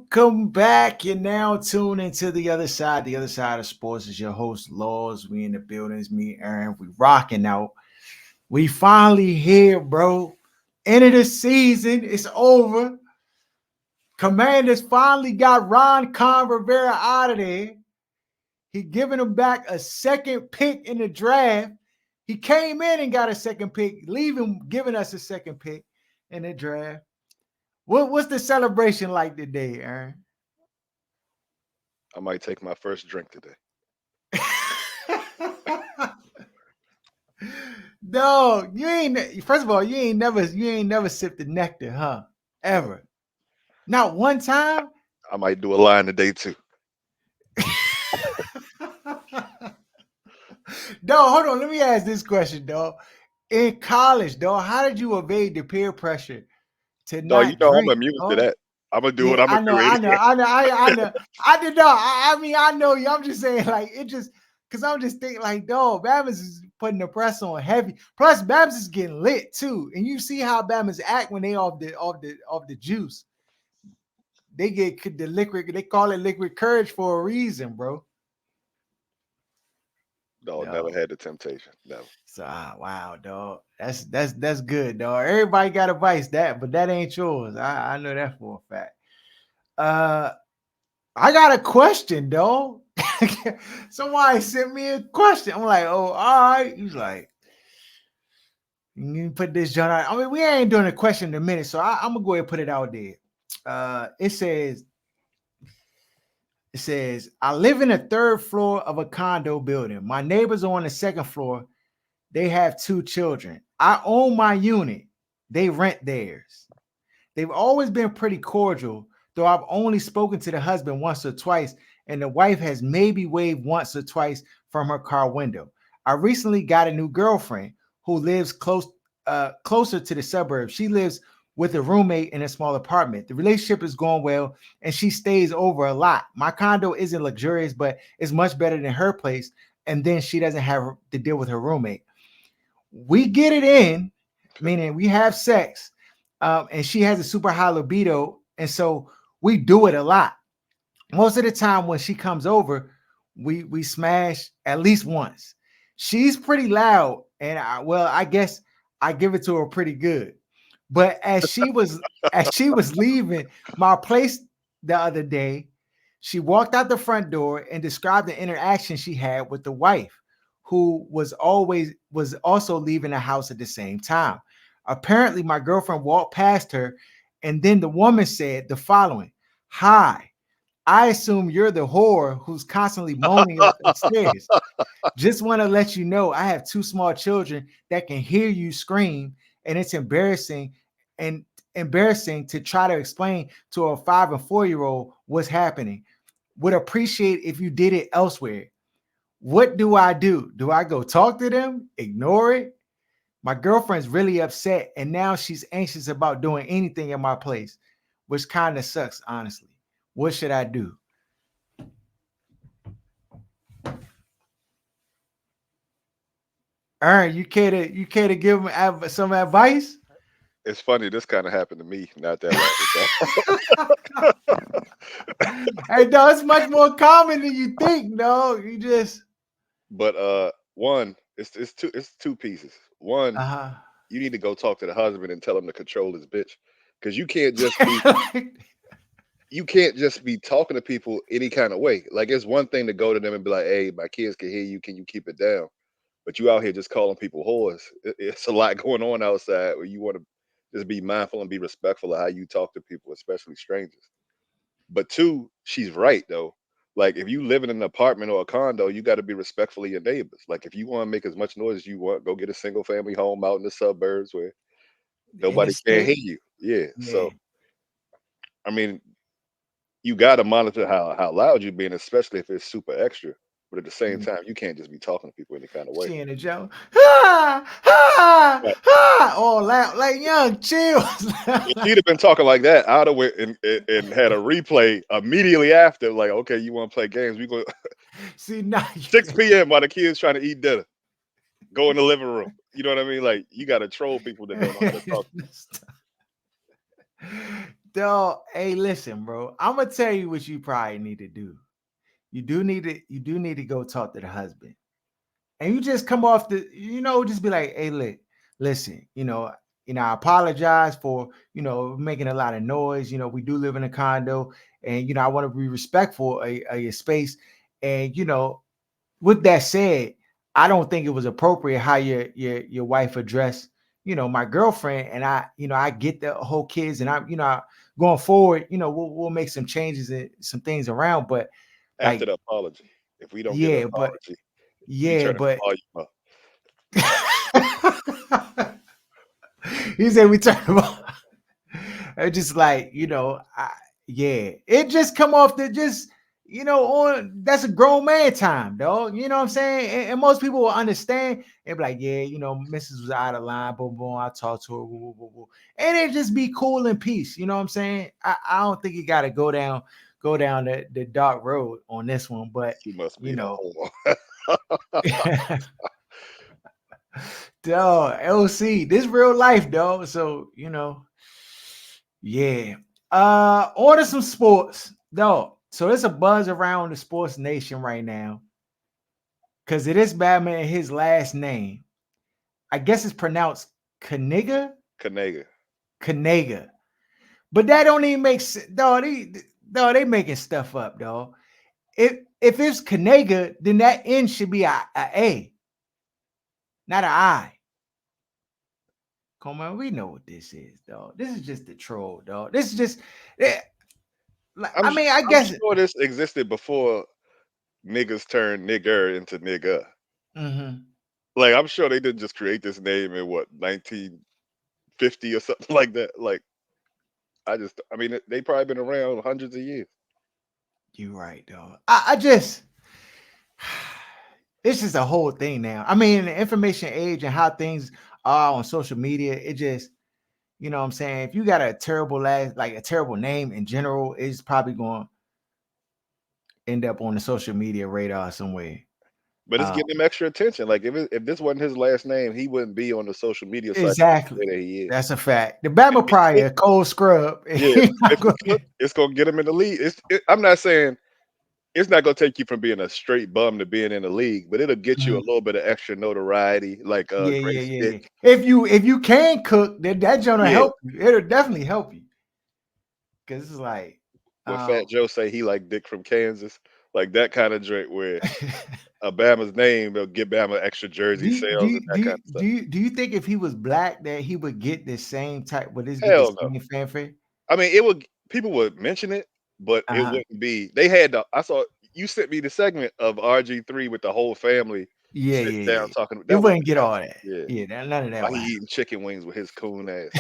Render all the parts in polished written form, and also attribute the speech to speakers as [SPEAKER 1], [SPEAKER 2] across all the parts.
[SPEAKER 1] Welcome back. You're now tuned into the other side. The other side of sports is your host, Laws. We in the buildings, me, Aaron. We rocking out. We finally here, bro. End of the season. It's over. Commanders finally got Ron Rivera out of there. He giving him back a second pick in the draft. He came in and got a second pick, leaving giving us a second pick in the draft. What's the celebration like today, Aaron?
[SPEAKER 2] I might take my first drink today.
[SPEAKER 1] Dog, you ain't. First of all, you ain't never sipped the nectar, huh? Ever? Not one time.
[SPEAKER 2] I might do a line today too.
[SPEAKER 1] Dog, hold on. Let me ask this question, dog. In college, dog, how did you evade the peer pressure to
[SPEAKER 2] No, you
[SPEAKER 1] not
[SPEAKER 2] know I'm
[SPEAKER 1] drink?
[SPEAKER 2] immune to
[SPEAKER 1] Oh,
[SPEAKER 2] that. I'm gonna do what
[SPEAKER 1] yeah,
[SPEAKER 2] I'm
[SPEAKER 1] I
[SPEAKER 2] gonna
[SPEAKER 1] know,
[SPEAKER 2] do
[SPEAKER 1] I know,
[SPEAKER 2] anyway.
[SPEAKER 1] I know, I know. I did not. I mean, I know you. I'm just saying, like, it just because I'm just thinking, like, dog, Bama's is putting the press on heavy. Plus, Bama's is getting lit too, and you see how Bama's act when they off the juice. They get the liquid. They call it liquid courage for a reason, bro.
[SPEAKER 2] No, never
[SPEAKER 1] No.
[SPEAKER 2] had the temptation. Never.
[SPEAKER 1] So wow, dog. That's good, dog. Everybody got a vice that, but that ain't yours. I know that for a fact. Uh I got a question, dog. Somebody sent me a question. I'm like, oh, all right. He's like, you can put this joint out. I mean, we ain't doing a question in a minute, so I'm gonna go ahead and put it out there. It says, I live in the third floor of a condo building. My neighbors are on the second floor. They have two children. I own my unit. They rent theirs. They've always been pretty cordial, though I've only spoken to the husband once or twice, and the wife has maybe waved once or twice from her car window. I recently got a new girlfriend who lives closer to the suburbs. She lives with a roommate in a small apartment. The relationship is going well, and she stays over a lot. My condo isn't luxurious, but it's much better than her place. And then she doesn't have to deal with her roommate. We get it in, meaning we have sex, and she has a super high libido, and so we do it a lot. Most of the time when she comes over, we smash at least once. She's pretty loud, and I guess I give it to her pretty good. But as she was leaving my place the other day, she walked out the front door and described the interaction she had with the wife, who was also leaving the house at the same time. Apparently, my girlfriend walked past her, and then the woman said the following: "Hi, I assume you're the whore who's constantly moaning upstairs. Just want to let you know I have two small children that can hear you scream, and it's and embarrassing to try to explain to a 5 and 4 year old what's happening. Would appreciate if you did it elsewhere. What do I do? Do I go talk to them? Ignore it? My girlfriend's really upset, and now she's anxious about doing anything in my place, which kind of sucks, honestly. What should I do?" Aaron, you care to give him some advice?
[SPEAKER 2] It's funny. This kind of happened to me not that long ago.
[SPEAKER 1] Hey, dog, it's much more common than you think, dog. You just
[SPEAKER 2] But one, it's two pieces. One,
[SPEAKER 1] uh
[SPEAKER 2] you need to go talk to the husband and tell him to control his bitch, because you can't just be talking to people any kind of way. Like, it's one thing to go to them and be like, "Hey, my kids can hear you. Can you keep it down?" But you out here just calling people whores. It's a lot going on outside where you want to just be mindful and be respectful of how you talk to people, especially strangers. But two, she's right though. Like, if you live in an apartment or a condo, you got to be respectful of your neighbors. Like, if you want to make as much noise as you want, go get a single family home out in the suburbs where
[SPEAKER 1] in the
[SPEAKER 2] nobody can hear
[SPEAKER 1] state.
[SPEAKER 2] you. Yeah.
[SPEAKER 1] Yeah.
[SPEAKER 2] So I mean, you got to monitor how loud you're being, especially if it's super extra. But at the same
[SPEAKER 1] Mm.
[SPEAKER 2] time, you can't just be talking to people any kind of way.
[SPEAKER 1] She in the joke. Ha ha
[SPEAKER 2] Right.
[SPEAKER 1] ha. Oh, loud, like young, chill.
[SPEAKER 2] If she'd have been talking like that, I'd have went and had a replay immediately after. Like, okay, you want to play games? We go
[SPEAKER 1] See now.
[SPEAKER 2] 6 p.m. while the kids trying to eat dinner. Go in the living room. You know what I mean? Like, you got to troll people that don't know how to talk.
[SPEAKER 1] Dog, Dog, hey, listen, bro. I'm gonna tell you what you probably need to do. You do need to go talk to the husband. And you just come off just be like, hey, listen, I apologize for, making a lot of noise. We do live in a condo, and I want to be respectful of your space. And with that said, I don't think it was appropriate how your wife addressed, my girlfriend. And I get the whole kids, and going forward, we'll make some changes and some things around. But
[SPEAKER 2] After
[SPEAKER 1] like,
[SPEAKER 2] the apology. If we don't get an
[SPEAKER 1] yeah, but
[SPEAKER 2] apology, we
[SPEAKER 1] yeah,
[SPEAKER 2] turn the
[SPEAKER 1] but
[SPEAKER 2] volume up.
[SPEAKER 1] he said we talk about it's just like, yeah, it just come off the just, on that's a grown man time, dog. You know what I'm saying? And most people will understand and be like, yeah, Mrs. was out of line, boom, boom. I talked to her, woo, woo, woo, woo. And it just be cool and peace. You know what I'm saying? I don't think you gotta go down the dark road on this one, but
[SPEAKER 2] She must
[SPEAKER 1] you
[SPEAKER 2] be the
[SPEAKER 1] know,
[SPEAKER 2] homo.
[SPEAKER 1] dog, LC, this real life, dog. So, yeah. On to some sports, dog. So there's a buzz around the sports nation right now because it is Batman. His last name, I guess, it's pronounced Knigga,
[SPEAKER 2] Knigga.
[SPEAKER 1] Knigga, but that don't even make sense, dog. They making stuff up, dog. If it's Knigga, then that N should be a, not an I. Come on, we know what this is, dog. This is just the troll, dog. This is just, eh,
[SPEAKER 2] I'm
[SPEAKER 1] I mean, I
[SPEAKER 2] I'm
[SPEAKER 1] guess.
[SPEAKER 2] sure this existed before niggas turned nigger into nigga.
[SPEAKER 1] Mhm.
[SPEAKER 2] Like I'm sure they didn't just create this name in what 1950 or something like that. Like I mean they probably been around hundreds of years.
[SPEAKER 1] You're right, dog. I just it's just a whole thing now. I mean, in the information age and how things are on social media, it just, what I'm saying, if you got a terrible like a terrible name in general, it's probably going to end up on the social media radar somewhere.
[SPEAKER 2] But it's
[SPEAKER 1] Uh,
[SPEAKER 2] getting him extra attention. Like if this wasn't his last name, he wouldn't be on the social media site the
[SPEAKER 1] exactly.
[SPEAKER 2] way that he is.
[SPEAKER 1] That's a fact. The Bama
[SPEAKER 2] If he
[SPEAKER 1] probably
[SPEAKER 2] could,
[SPEAKER 1] a cold scrub.
[SPEAKER 2] yeah,
[SPEAKER 1] He not
[SPEAKER 2] if he
[SPEAKER 1] gonna
[SPEAKER 2] could, it's gonna get him in the league. I'm not saying it's not gonna take you from being a straight bum to being in the league, but it'll get you a
[SPEAKER 1] Mhm.
[SPEAKER 2] little bit of extra notoriety, like
[SPEAKER 1] Yeah, yeah,
[SPEAKER 2] Grace
[SPEAKER 1] yeah,
[SPEAKER 2] Dick.
[SPEAKER 1] yeah. If you can cook, then that gonna
[SPEAKER 2] Yeah,
[SPEAKER 1] help you. It'll definitely help you. Cause it's like,
[SPEAKER 2] when Fat Joe say he like Dick from Kansas, like that kind of drink where Bama's name will get Bama extra
[SPEAKER 1] do
[SPEAKER 2] jersey
[SPEAKER 1] you, do
[SPEAKER 2] sales and
[SPEAKER 1] you, do
[SPEAKER 2] that kind
[SPEAKER 1] you,
[SPEAKER 2] of
[SPEAKER 1] do
[SPEAKER 2] stuff.
[SPEAKER 1] you, do you think if he was black that he would get the same type? Would this get the
[SPEAKER 2] Hell no.
[SPEAKER 1] same fanfare?
[SPEAKER 2] I mean, it would people would mention it, but it
[SPEAKER 1] Uh-huh.
[SPEAKER 2] wouldn't be. They had the. I saw you sent me the segment of RG3 with the whole family
[SPEAKER 1] Yeah,
[SPEAKER 2] sitting
[SPEAKER 1] yeah,
[SPEAKER 2] down
[SPEAKER 1] yeah.
[SPEAKER 2] talking.
[SPEAKER 1] It
[SPEAKER 2] That was
[SPEAKER 1] wouldn't get all that.
[SPEAKER 2] yeah.
[SPEAKER 1] Yeah, none of that
[SPEAKER 2] Why
[SPEAKER 1] would
[SPEAKER 2] he
[SPEAKER 1] happen.
[SPEAKER 2] eating chicken wings with his coon ass?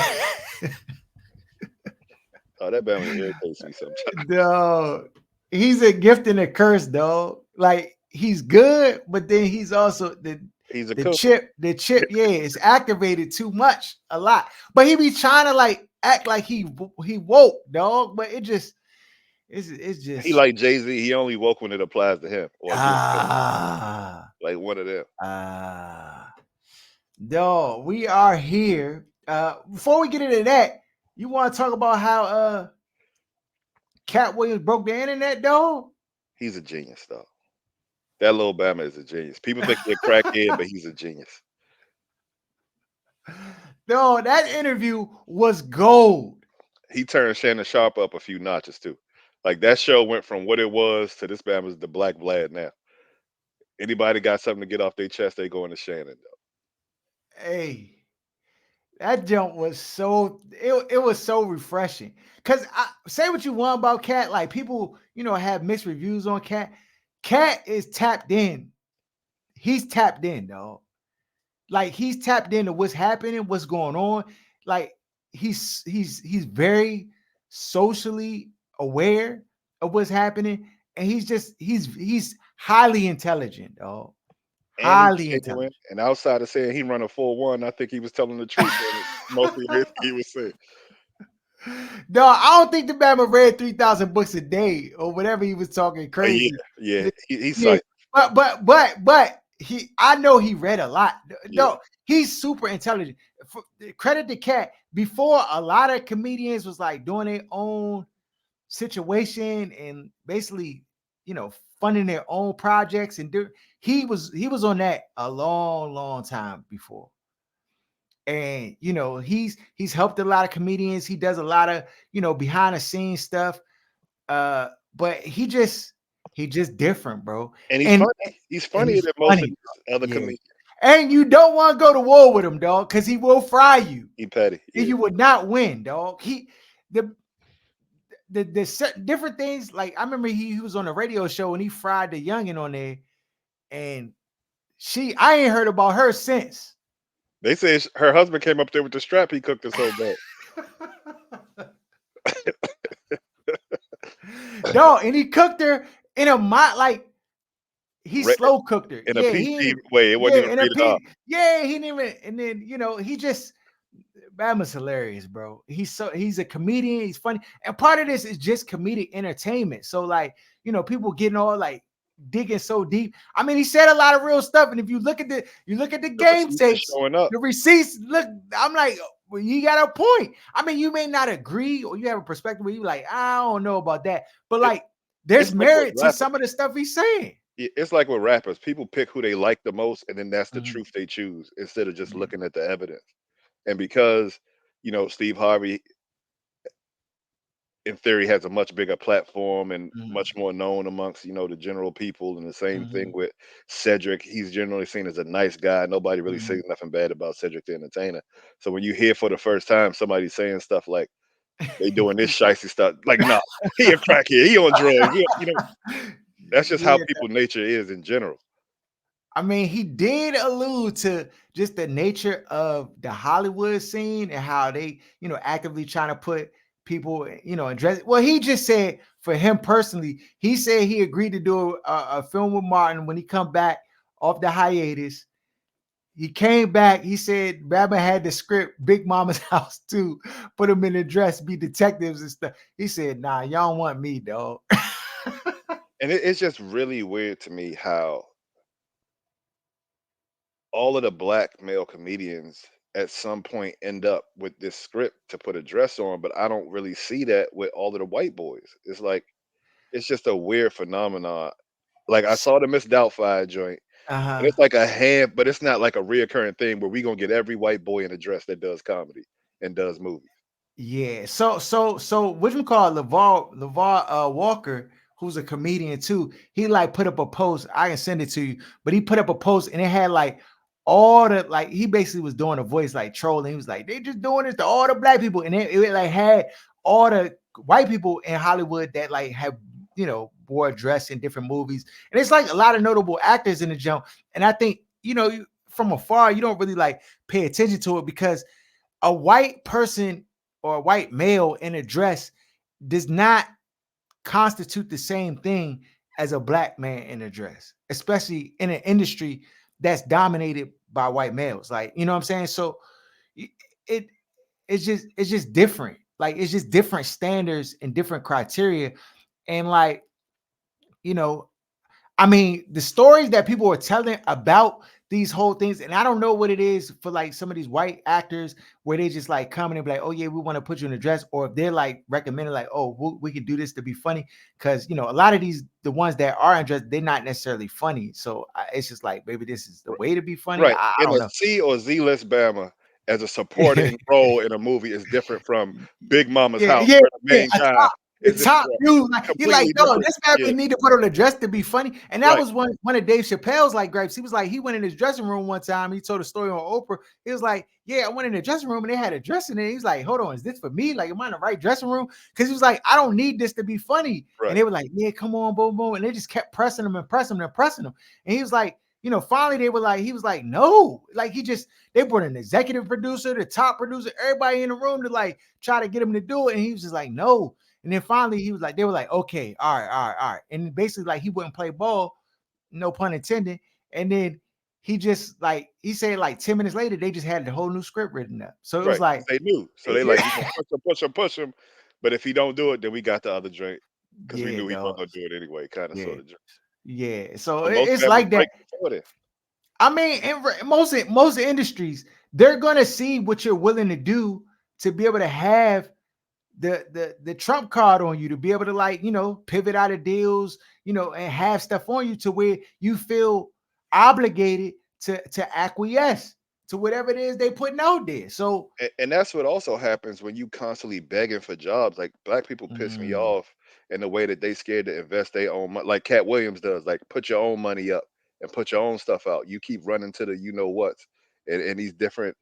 [SPEAKER 2] Oh, that Bama irritates me sometimes.
[SPEAKER 1] Dog, he's a gift and a curse, dog. Like he's good, but then he's also the
[SPEAKER 2] He's a
[SPEAKER 1] the
[SPEAKER 2] coon.
[SPEAKER 1] chip, the chip, yeah, it's activated too much, a lot. But he be trying to like act like he woke, dog. But it's
[SPEAKER 2] He
[SPEAKER 1] just
[SPEAKER 2] like Jay-Z. He only woke when it applies to him or against him.
[SPEAKER 1] ah
[SPEAKER 2] Like one of them.
[SPEAKER 1] ah. Dog, we are here. Before we get into that, you want to talk about how Katt Williams broke the internet, dog?
[SPEAKER 2] He's a genius, though. That little Bama is a genius. People think he's a crackhead, but he's a genius.
[SPEAKER 1] No, that interview was gold.
[SPEAKER 2] He turned Shannon Sharp up a few notches too. Like that show went from what it was to this Bama's the Black Vlad now. Anybody got something to get off their chest, they going to Shannon though.
[SPEAKER 1] Hey, that jump was it was so refreshing. Cause I say what you want about Katt, like people, have mixed reviews on Katt. Katt is tapped in. He's tapped in, dog. Like he's tapped into what's happening, what's going on. Like he's very socially aware of what's happening, and he's highly intelligent, dog.
[SPEAKER 2] And he's
[SPEAKER 1] Highly
[SPEAKER 2] genuine.
[SPEAKER 1] intelligent.
[SPEAKER 2] And outside of saying he run a 4-1, I think he was telling the truth on mostly everything he was saying.
[SPEAKER 1] No, I don't think the man read 3,000 books a day or whatever he was talking
[SPEAKER 2] Yeah,
[SPEAKER 1] crazy.
[SPEAKER 2] yeah. He's
[SPEAKER 1] Yeah,
[SPEAKER 2] psyched.
[SPEAKER 1] but I know he read a lot.
[SPEAKER 2] Yeah.
[SPEAKER 1] No, he's super intelligent. Credit to Katt. Before, a lot of comedians was like doing their own situation and basically, funding their own projects and he was on that a long time before. And he's helped a lot of comedians. He does a lot of, behind the scenes stuff. But he just different, bro.
[SPEAKER 2] And he's
[SPEAKER 1] And
[SPEAKER 2] funny. He's
[SPEAKER 1] and
[SPEAKER 2] funnier
[SPEAKER 1] he's
[SPEAKER 2] than most of
[SPEAKER 1] funny.
[SPEAKER 2] these other
[SPEAKER 1] Yeah.
[SPEAKER 2] comedians.
[SPEAKER 1] And you don't want to go to war with him, dog, because he will fry you.
[SPEAKER 2] He petty.
[SPEAKER 1] And
[SPEAKER 2] Yeah.
[SPEAKER 1] you would not win, dog. The different things. Like, I remember he was on a radio show and he fried the youngin on there, and I ain't heard about her since.
[SPEAKER 2] They say her husband came up there with the strap. He cooked her so bad.
[SPEAKER 1] Dog, and he cooked her in a like he
[SPEAKER 2] Re-
[SPEAKER 1] slow cooked her.
[SPEAKER 2] in a
[SPEAKER 1] Yeah, he
[SPEAKER 2] PG
[SPEAKER 1] ain't-
[SPEAKER 2] way. It wasn't
[SPEAKER 1] yeah,
[SPEAKER 2] even
[SPEAKER 1] in a
[SPEAKER 2] rated R.
[SPEAKER 1] pit. Yeah, he didn't even. And then he just Bama's hilarious, bro. He's a comedian. He's funny, and part of this is just comedic entertainment. So like, people getting all like digging so deep. I mean, he said a lot of real stuff, and if you look at the
[SPEAKER 2] The
[SPEAKER 1] game
[SPEAKER 2] receipts are
[SPEAKER 1] tapes,
[SPEAKER 2] showing up.
[SPEAKER 1] the receipts. Look, I'm like, well, you got a point. I mean, you may not agree, or you have a perspective where you like, I don't know about that, but
[SPEAKER 2] It,
[SPEAKER 1] like, there's
[SPEAKER 2] it's like with
[SPEAKER 1] merit to
[SPEAKER 2] rappers.
[SPEAKER 1] some of the stuff he's saying.
[SPEAKER 2] It's like with rappers. People pick who they like the most, and then that's the
[SPEAKER 1] Mhm.
[SPEAKER 2] truth they choose instead of just
[SPEAKER 1] Yeah.
[SPEAKER 2] looking at the evidence. And because Steve Harvey, in theory, has a much bigger platform and
[SPEAKER 1] Mhm.
[SPEAKER 2] much more known amongst the general people, and the same thing
[SPEAKER 1] Mhm.
[SPEAKER 2] with Cedric. He's generally seen as a nice guy. Nobody really
[SPEAKER 1] Mhm.
[SPEAKER 2] says nothing bad about Cedric the Entertainer. So when you hear for the first time somebody saying stuff like they doing this shicey stuff, like, no, he a crackhead, he on drugs. That's just how
[SPEAKER 1] Yeah,
[SPEAKER 2] people nature is in general.
[SPEAKER 1] I mean, he did allude to just the nature of the Hollywood scene and how they, actively trying to put people, in dress. Well, he just said for him personally, he said he agreed to do a film with Martin when he come back off the hiatus. He came back. He said Bama had the script, Big Mama's house too. Put them in the dress, be detectives and stuff. He said, "Nah, y'all don't want me, dog."
[SPEAKER 2] And it's just really weird to me how all of the black male comedians at some point end up with this script to put a dress on, but I don't really see that with all of the white boys. It's like it's just a weird phenomenon. Like I saw the Miss Doubtfire joint, and
[SPEAKER 1] Uh-huh.
[SPEAKER 2] it's like a hand, but it's not like a reoccurring thing where we gonna get every white boy in a dress that does comedy and does movies.
[SPEAKER 1] Yeah. So what you call LeVar Walker, who's a comedian too. He like put up a post. I can send it to you, but he put up a post and it had like all the like he basically was doing a voice like trolling. He was like, they just doing this to all the black people, and it like had all the white people in Hollywood that like have wore a dress in different movies, and it's like a lot of notable actors in the jump. And I think from afar you don't really like pay attention to it because a white person or a white male in a dress does not constitute the same thing as a black man in a dress, especially in an industry that's dominated by white males. Like, you know what I'm saying? So it it's just different. Like, it's just different standards and different criteria. And like, you know, I mean, the stories that people are telling about these whole things, and I don't know what it is for like some of these white actors where they just like come in and be like, oh yeah, we want to put you in a dress, or if they're like recommending like, oh, we can do this to be funny, because a lot of the ones that are in dress, they're not necessarily funny. So it's just like maybe this is the way to be funny.
[SPEAKER 2] Right.
[SPEAKER 1] I
[SPEAKER 2] In
[SPEAKER 1] don't
[SPEAKER 2] a
[SPEAKER 1] know.
[SPEAKER 2] C or Z list Bama as a supporting role in a movie is different from Big Mama's
[SPEAKER 1] Yeah,
[SPEAKER 2] house
[SPEAKER 1] yeah,
[SPEAKER 2] where the
[SPEAKER 1] yeah.
[SPEAKER 2] main guy
[SPEAKER 1] The
[SPEAKER 2] is this
[SPEAKER 1] top dude, like you're like,
[SPEAKER 2] completely
[SPEAKER 1] no,
[SPEAKER 2] different.
[SPEAKER 1] this man
[SPEAKER 2] Yeah.
[SPEAKER 1] need to put on a dress to be funny. And that
[SPEAKER 2] Right.
[SPEAKER 1] was one of Dave Chappelle's like gripes. He was like, he went in his dressing room one time. He told a story on Oprah. He was like, yeah, I went in the dressing room and they had a dress in it. He's like, hold on, is this for me? Like, am I in the right dressing room? Because he was like, I don't need this to be funny. And
[SPEAKER 2] Right.
[SPEAKER 1] they were like, yeah, come on, boom, boom. And they just kept pressing him and pressing him and pressing him. And he was like, finally they were like, he was like, no, like they brought an executive producer, the top producer, everybody in the room to like try to get him to do it. And he was just like, no. And then finally he was like, they were like, okay, all right, all right, all right. And basically like he wouldn't play ball, no pun intended. And then he said like 10 minutes later, they just had the whole new script written up. So it was
[SPEAKER 2] Right.
[SPEAKER 1] like,
[SPEAKER 2] 'Cause they knew. So they
[SPEAKER 1] yeah,
[SPEAKER 2] like, we gonna push him, push him, push him. But if he don't do it, then we got the other drink because we
[SPEAKER 1] yeah,
[SPEAKER 2] knew he wasn't
[SPEAKER 1] dog.
[SPEAKER 2] gonna do it anyway, kind of
[SPEAKER 1] Yeah,
[SPEAKER 2] sort of drink.
[SPEAKER 1] yeah. So
[SPEAKER 2] But most
[SPEAKER 1] it's
[SPEAKER 2] Bama's
[SPEAKER 1] like that.
[SPEAKER 2] break before then.
[SPEAKER 1] I mean, in most industries, they're gonna see what you're willing to do to be able to have the trump card on you, to be able to, like, pivot out of deals, and have stuff on you to where you feel obligated to acquiesce to whatever it is they putting out there. So
[SPEAKER 2] And that's what also happens when you constantly begging for jobs. Like black people piss me
[SPEAKER 1] mm,
[SPEAKER 2] off in the way that they scared to invest their own money, like Cat Williams does. Like put your own money up and put your own stuff out. You keep running to the you know what's and these different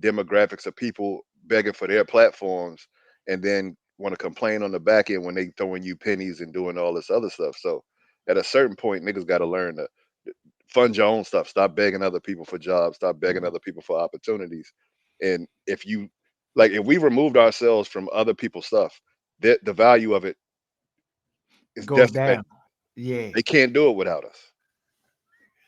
[SPEAKER 2] demographics of people begging for their platforms, and then want to complain on the back end when they throwing you pennies and doing all this other stuff. So at a certain point, niggas got to learn to fund your own stuff. Stop begging other people for jobs. Stop begging other people for opportunities. And if you like, if we removed ourselves from other people's stuff, the value of it is
[SPEAKER 1] goes
[SPEAKER 2] decimated.
[SPEAKER 1] down. Yeah,
[SPEAKER 2] They can't do it without us.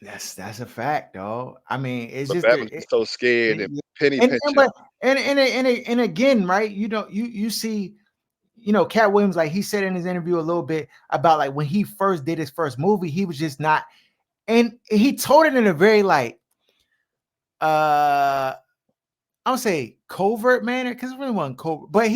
[SPEAKER 1] that's a fact, dog. I mean, it's
[SPEAKER 2] But
[SPEAKER 1] just
[SPEAKER 2] Batman's just so scared and
[SPEAKER 1] it-
[SPEAKER 2] penny
[SPEAKER 1] and
[SPEAKER 2] pinching.
[SPEAKER 1] but and again, right? You see, Cat Williams, like he said in his interview a little bit about, like, when he first did his first movie, he was just not, and he told it in a very, like, I don't say covert manner, because it really wasn't covert, but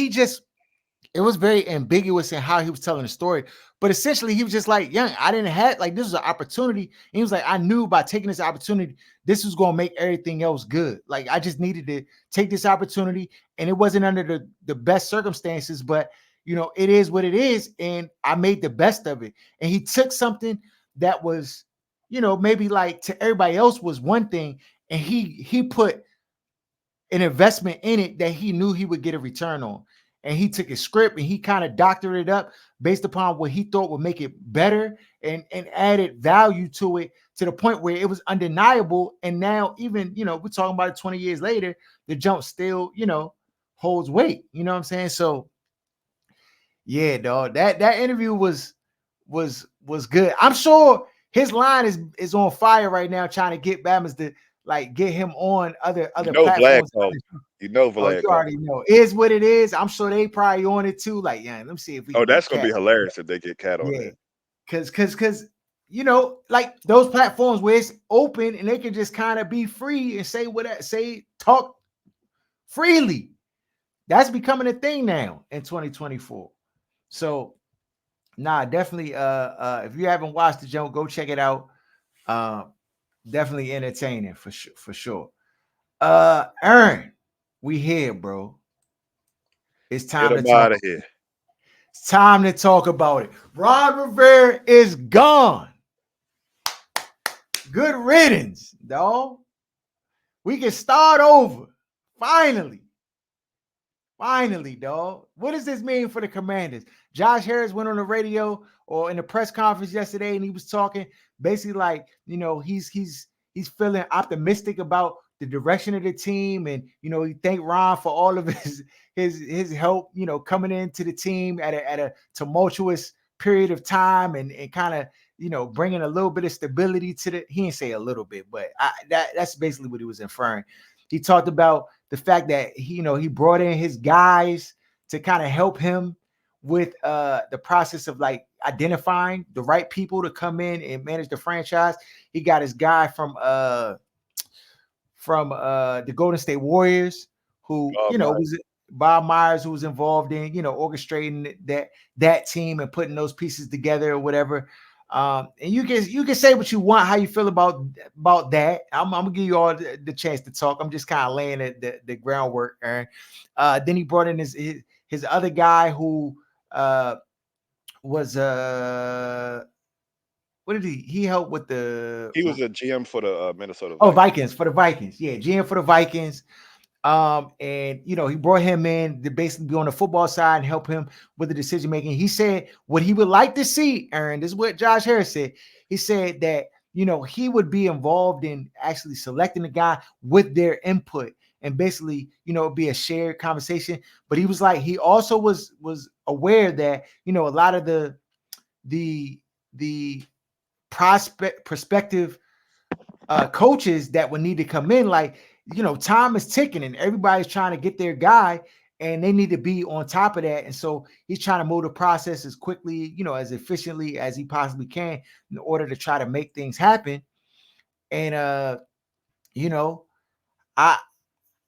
[SPEAKER 1] it was very ambiguous in how he was telling the story. But essentially, he was just like, young, I didn't have, like, this was an opportunity. And he was like, I knew by taking this opportunity, this was going to make everything else good. Like, I just needed to take this opportunity. And it wasn't under the best circumstances, but, it is what it is. And I made the best of it. And he took something that was, maybe, like, to everybody else was one thing. And he put an investment in it that he knew he would get a return on. And he took his script and he kind of doctored it up based upon what he thought would make it better, and added value to it to the point where it was undeniable. And now, even, we're talking about it 20 years later, the jump still, holds weight. You know what I'm saying? So yeah, dog, that interview was good. I'm sure his line is on fire right now, trying to get Bama's to, like, get him on
[SPEAKER 2] You
[SPEAKER 1] other
[SPEAKER 2] know Vlad
[SPEAKER 1] platforms.
[SPEAKER 2] called. You know
[SPEAKER 1] Oh,
[SPEAKER 2] Vlad
[SPEAKER 1] you
[SPEAKER 2] called.
[SPEAKER 1] already know. Is what it is. I'm sure they probably on it too. Like, yeah, let me see if we
[SPEAKER 2] Oh,
[SPEAKER 1] can get
[SPEAKER 2] that's gonna
[SPEAKER 1] Cat.
[SPEAKER 2] be hilarious if they get Cat on
[SPEAKER 1] Yeah,
[SPEAKER 2] there.
[SPEAKER 1] because like those platforms where it's open and they can just kind of be free and say whatever, talk freely. That's becoming a thing now in 2024. So, nah, definitely. If you haven't watched the joke, go check it out. Uh, definitely entertaining for sure. For sure. Aaron, we here, bro. It's
[SPEAKER 2] Get
[SPEAKER 1] time to
[SPEAKER 2] him
[SPEAKER 1] talk.
[SPEAKER 2] out of here.
[SPEAKER 1] It's time to talk about it. Ron Rivera is gone. Good riddance, dog. We can start over. Finally. Finally, dog. What does this mean for the Commanders? Josh Harris went on the radio or in the press conference yesterday, and he was talking basically like, he's feeling optimistic about the direction of the team, and he thanked Ron for all of his help, coming into the team at a tumultuous period of time, and kind of bringing a little bit of stability to the. He didn't say a little bit, but that's basically what he was inferring. He talked about the fact that he brought in his guys to kind of help him with the process of, like, identifying the right people to come in and manage the franchise. He got his guy from the Golden State Warriors, who
[SPEAKER 2] Oh my.
[SPEAKER 1] was Bob Myers, who was involved in orchestrating that team and putting those pieces together or whatever. And you can say what you want, how you feel about that. I'm gonna give you all the chance to talk. I'm just kind of laying the groundwork, Aaron. Then he brought in his other guy who was what did he helped with the
[SPEAKER 2] He was a GM for the Minnesota
[SPEAKER 1] oh,
[SPEAKER 2] Vikings.
[SPEAKER 1] Vikings, for the Vikings. Yeah, GM for the Vikings. And he brought him in to basically be on the football side and help him with the decision making. He said what he would like to see, Aaron. This is what Josh Harris said. He said that he would be involved in actually selecting the guy with their input, and basically be a shared conversation. But he was like, he also was aware that a lot of the prospective coaches that would need to come in, like, time is ticking and everybody's trying to get their guy, and they need to be on top of that. And so he's trying to move the process as quickly, as efficiently as he possibly can in order to try to make things happen. And You know, I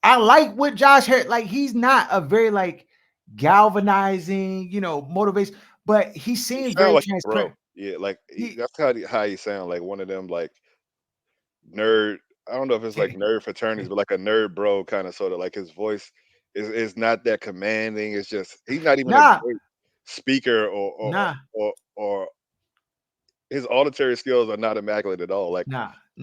[SPEAKER 1] I like what Josh Harris, like he's not a very like galvanizing, motivation, but he
[SPEAKER 2] He
[SPEAKER 1] seems
[SPEAKER 2] sound
[SPEAKER 1] very
[SPEAKER 2] like a bro.
[SPEAKER 1] transparent.
[SPEAKER 2] Yeah, like
[SPEAKER 1] He
[SPEAKER 2] that's how he sound like one of them like nerd. I don't know if it's like nerd fraternities, but like a nerd bro kind of sort of like his voice is not that commanding. It's just he's not even a
[SPEAKER 1] nah,
[SPEAKER 2] great speaker or
[SPEAKER 1] nah,
[SPEAKER 2] or his auditory skills are not immaculate at all. Like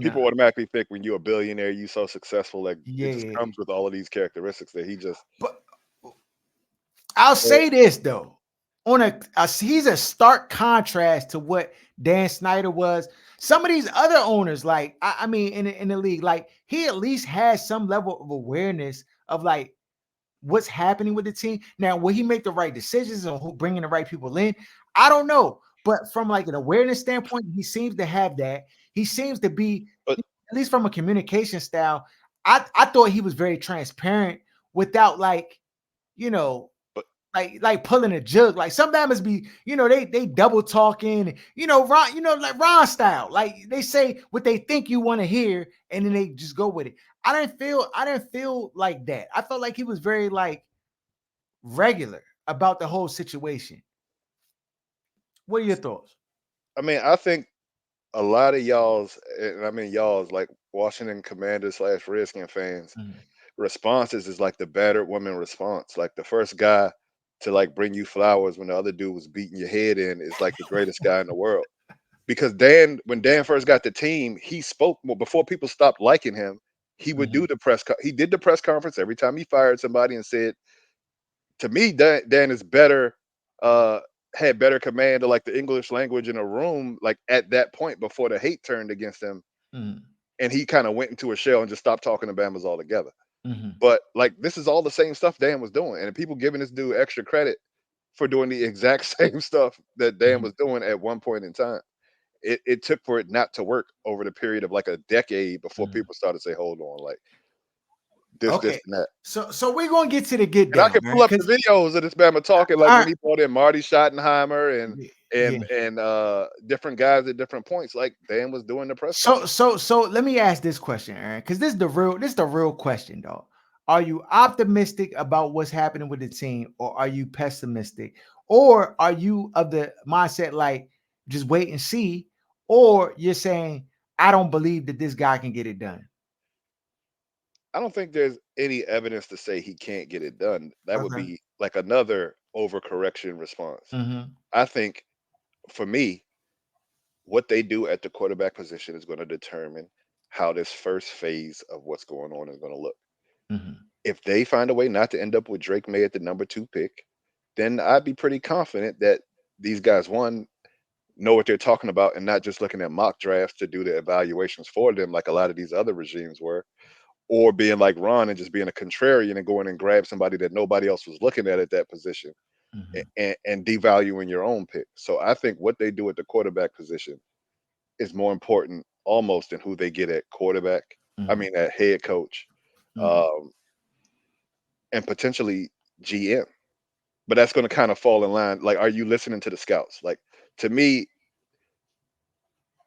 [SPEAKER 2] people
[SPEAKER 1] nah.
[SPEAKER 2] automatically think when you're a billionaire, you so successful, like it
[SPEAKER 1] Yeah,
[SPEAKER 2] just
[SPEAKER 1] yeah.
[SPEAKER 2] comes with all of these characteristics that he just
[SPEAKER 1] But I'll
[SPEAKER 2] uh,
[SPEAKER 1] say this though, he's a stark contrast to what Dan Snyder was. Some of these other owners, like I mean, in the league, like he at least has some level of awareness of like what's happening with the team. Now, will he make the right decisions on who bringing the right people in? I don't know, but from like an awareness standpoint, he seems to have that. He seems to be,
[SPEAKER 2] but
[SPEAKER 1] at least from a communication style. I thought he was very transparent without like you know
[SPEAKER 2] but
[SPEAKER 1] like pulling a jug. Like sometimes be, they double talking, Ron, like Ron style. Like they say what they think you want to hear, and then they just go with it. I didn't feel like that. I felt like he was very like regular about the whole situation. What are your thoughts?
[SPEAKER 2] I mean, I think a lot of y'all's, and I mean y'all's like Washington Commanders slash Redskin fans
[SPEAKER 1] Mhm,
[SPEAKER 2] responses is like the battered woman response. Like the first guy to like bring you flowers when the other dude was beating your head in is like the greatest guy in the world. Because when Dan first got the team, he spoke more before people stopped liking him. He would
[SPEAKER 1] mhm,
[SPEAKER 2] do he did the press conference every time he fired somebody and said, to me, Dan is better, uh, had better command of like the English language in a room, like at that point before the hate turned against him.
[SPEAKER 1] mhm,
[SPEAKER 2] And he kind of went into a shell and just stopped talking to Bama's altogether.
[SPEAKER 1] mhm,
[SPEAKER 2] But like this is all the same stuff Dan was doing, and people giving this dude extra credit for doing the exact same stuff that Dan
[SPEAKER 1] mhm,
[SPEAKER 2] was doing at one point in time. It took for it not to work over the period of like a decade before
[SPEAKER 1] mhm.
[SPEAKER 2] people started to say, hold on, like this,
[SPEAKER 1] Okay,
[SPEAKER 2] and that.
[SPEAKER 1] so we're gonna get to the get
[SPEAKER 2] And I
[SPEAKER 1] down,
[SPEAKER 2] can pull
[SPEAKER 1] right?
[SPEAKER 2] up the
[SPEAKER 1] Because
[SPEAKER 2] videos of this Bama talking, like
[SPEAKER 1] all
[SPEAKER 2] when
[SPEAKER 1] right,
[SPEAKER 2] he brought in Marty Schottenheimer and
[SPEAKER 1] yeah.
[SPEAKER 2] different guys at different points. Like Dan was doing the press
[SPEAKER 1] So
[SPEAKER 2] conference.
[SPEAKER 1] so so let me ask this question, Aaron, because this is the real question, though. Are you optimistic about what's happening with the team, or are you pessimistic, or are you of the mindset like just wait and see, or you're saying I don't believe that this guy can get it done?
[SPEAKER 2] I don't think there's any evidence to say he can't get it done. That would
[SPEAKER 1] Okay.
[SPEAKER 2] be like another overcorrection response.
[SPEAKER 1] Mm-hmm.
[SPEAKER 2] I think for me, what they do at the quarterback position is going to determine how this first phase of what's going on is going to look.
[SPEAKER 1] Mm-hmm.
[SPEAKER 2] If they find a way not to end up with Drake May at the number 2 pick, then I'd be pretty confident that these guys, one, know what they're talking about and not just looking at mock drafts to do the evaluations for them like a lot of these other regimes were, or being like Ron and just being a contrarian and going and grab somebody that nobody else was looking at that position
[SPEAKER 1] Mm-hmm.
[SPEAKER 2] and devaluing your own pick. So I think what they do at the quarterback position is more important almost than who they get at quarterback. I
[SPEAKER 1] Mm-hmm.
[SPEAKER 2] mean, at head coach,
[SPEAKER 1] Mm-hmm.
[SPEAKER 2] um, and potentially GM. But that's going to kind of fall in line. Like, are you listening to the scouts? Like, to me,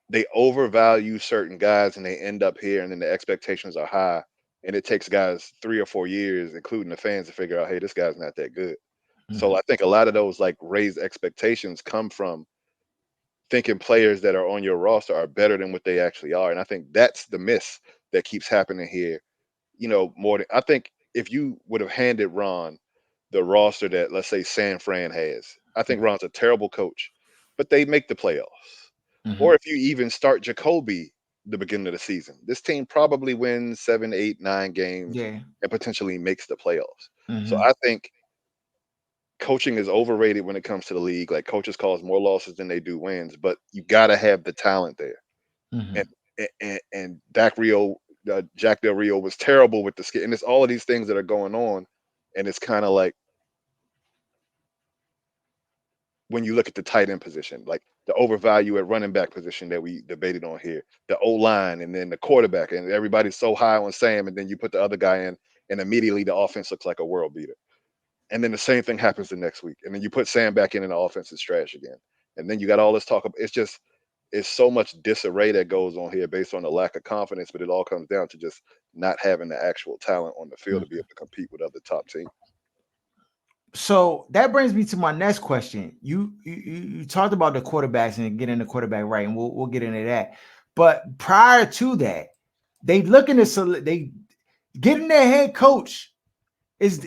[SPEAKER 2] they overvalue certain guys and they end up here, and then the expectations are high. And it takes guys 3 or 4 years, including the fans, to figure out, hey, this guy's not that good. So
[SPEAKER 1] Mm-hmm.
[SPEAKER 2] I think a lot of those like raised expectations come from thinking players that are on your roster are better than what they actually are. And I think that's the miss that keeps happening here. More than I think if you would have handed Ron the roster that let's say San Fran has, I think Ron's a terrible coach, but they make the playoffs. Or
[SPEAKER 1] Mm-hmm.
[SPEAKER 2] if you even start Jacoby the beginning of the season, this team probably wins 7, 8, 9 games
[SPEAKER 1] Yeah.
[SPEAKER 2] and potentially makes the playoffs. So
[SPEAKER 1] Mm-hmm.
[SPEAKER 2] I think coaching is overrated when it comes to the league. Like coaches cause more losses than they do wins, but you got to have the talent there.
[SPEAKER 1] Mm-hmm.
[SPEAKER 2] And Dak Rio, Jack Del Rio was terrible with the skin. And it's all of these things that are going on, and it's kind of like when you look at the tight end position, like the overvalue at running back position that we debated on here, the O line, and then the quarterback, and everybody's so high on Sam, and then you put the other guy in, and immediately the offense looks like a world beater. And then the same thing happens the next week, and then you put Sam back in, and the offense is trash again. And then you got all this talk. It's just it's so much disarray that goes on here based on the lack of confidence, but it all comes down to just not having the actual talent on the field to be able to compete with other top teams.
[SPEAKER 1] So that brings me to my next question. You talked about the quarterbacks and getting the quarterback right, and we'll get into that. But prior to that, they looking to they getting their head coach is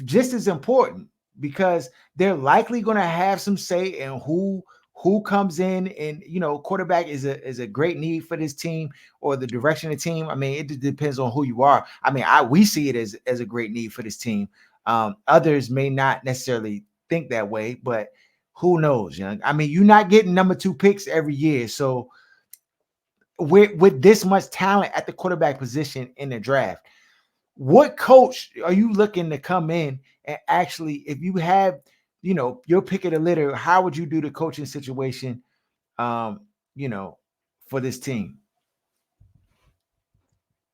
[SPEAKER 1] just as important because they're likely going to have some say in who comes in, and quarterback is a great need for this team or the direction of the team. I mean, it just depends on who you are. I mean, we see it as a great need for this team. Others may not necessarily think that way, but who knows? I mean, you're not getting number 2 picks every year, so with this much talent at the quarterback position in the draft, what coach are you looking to come in and actually, if you have, your pick of the litter, how would you do the coaching situation, um, you know, for this team?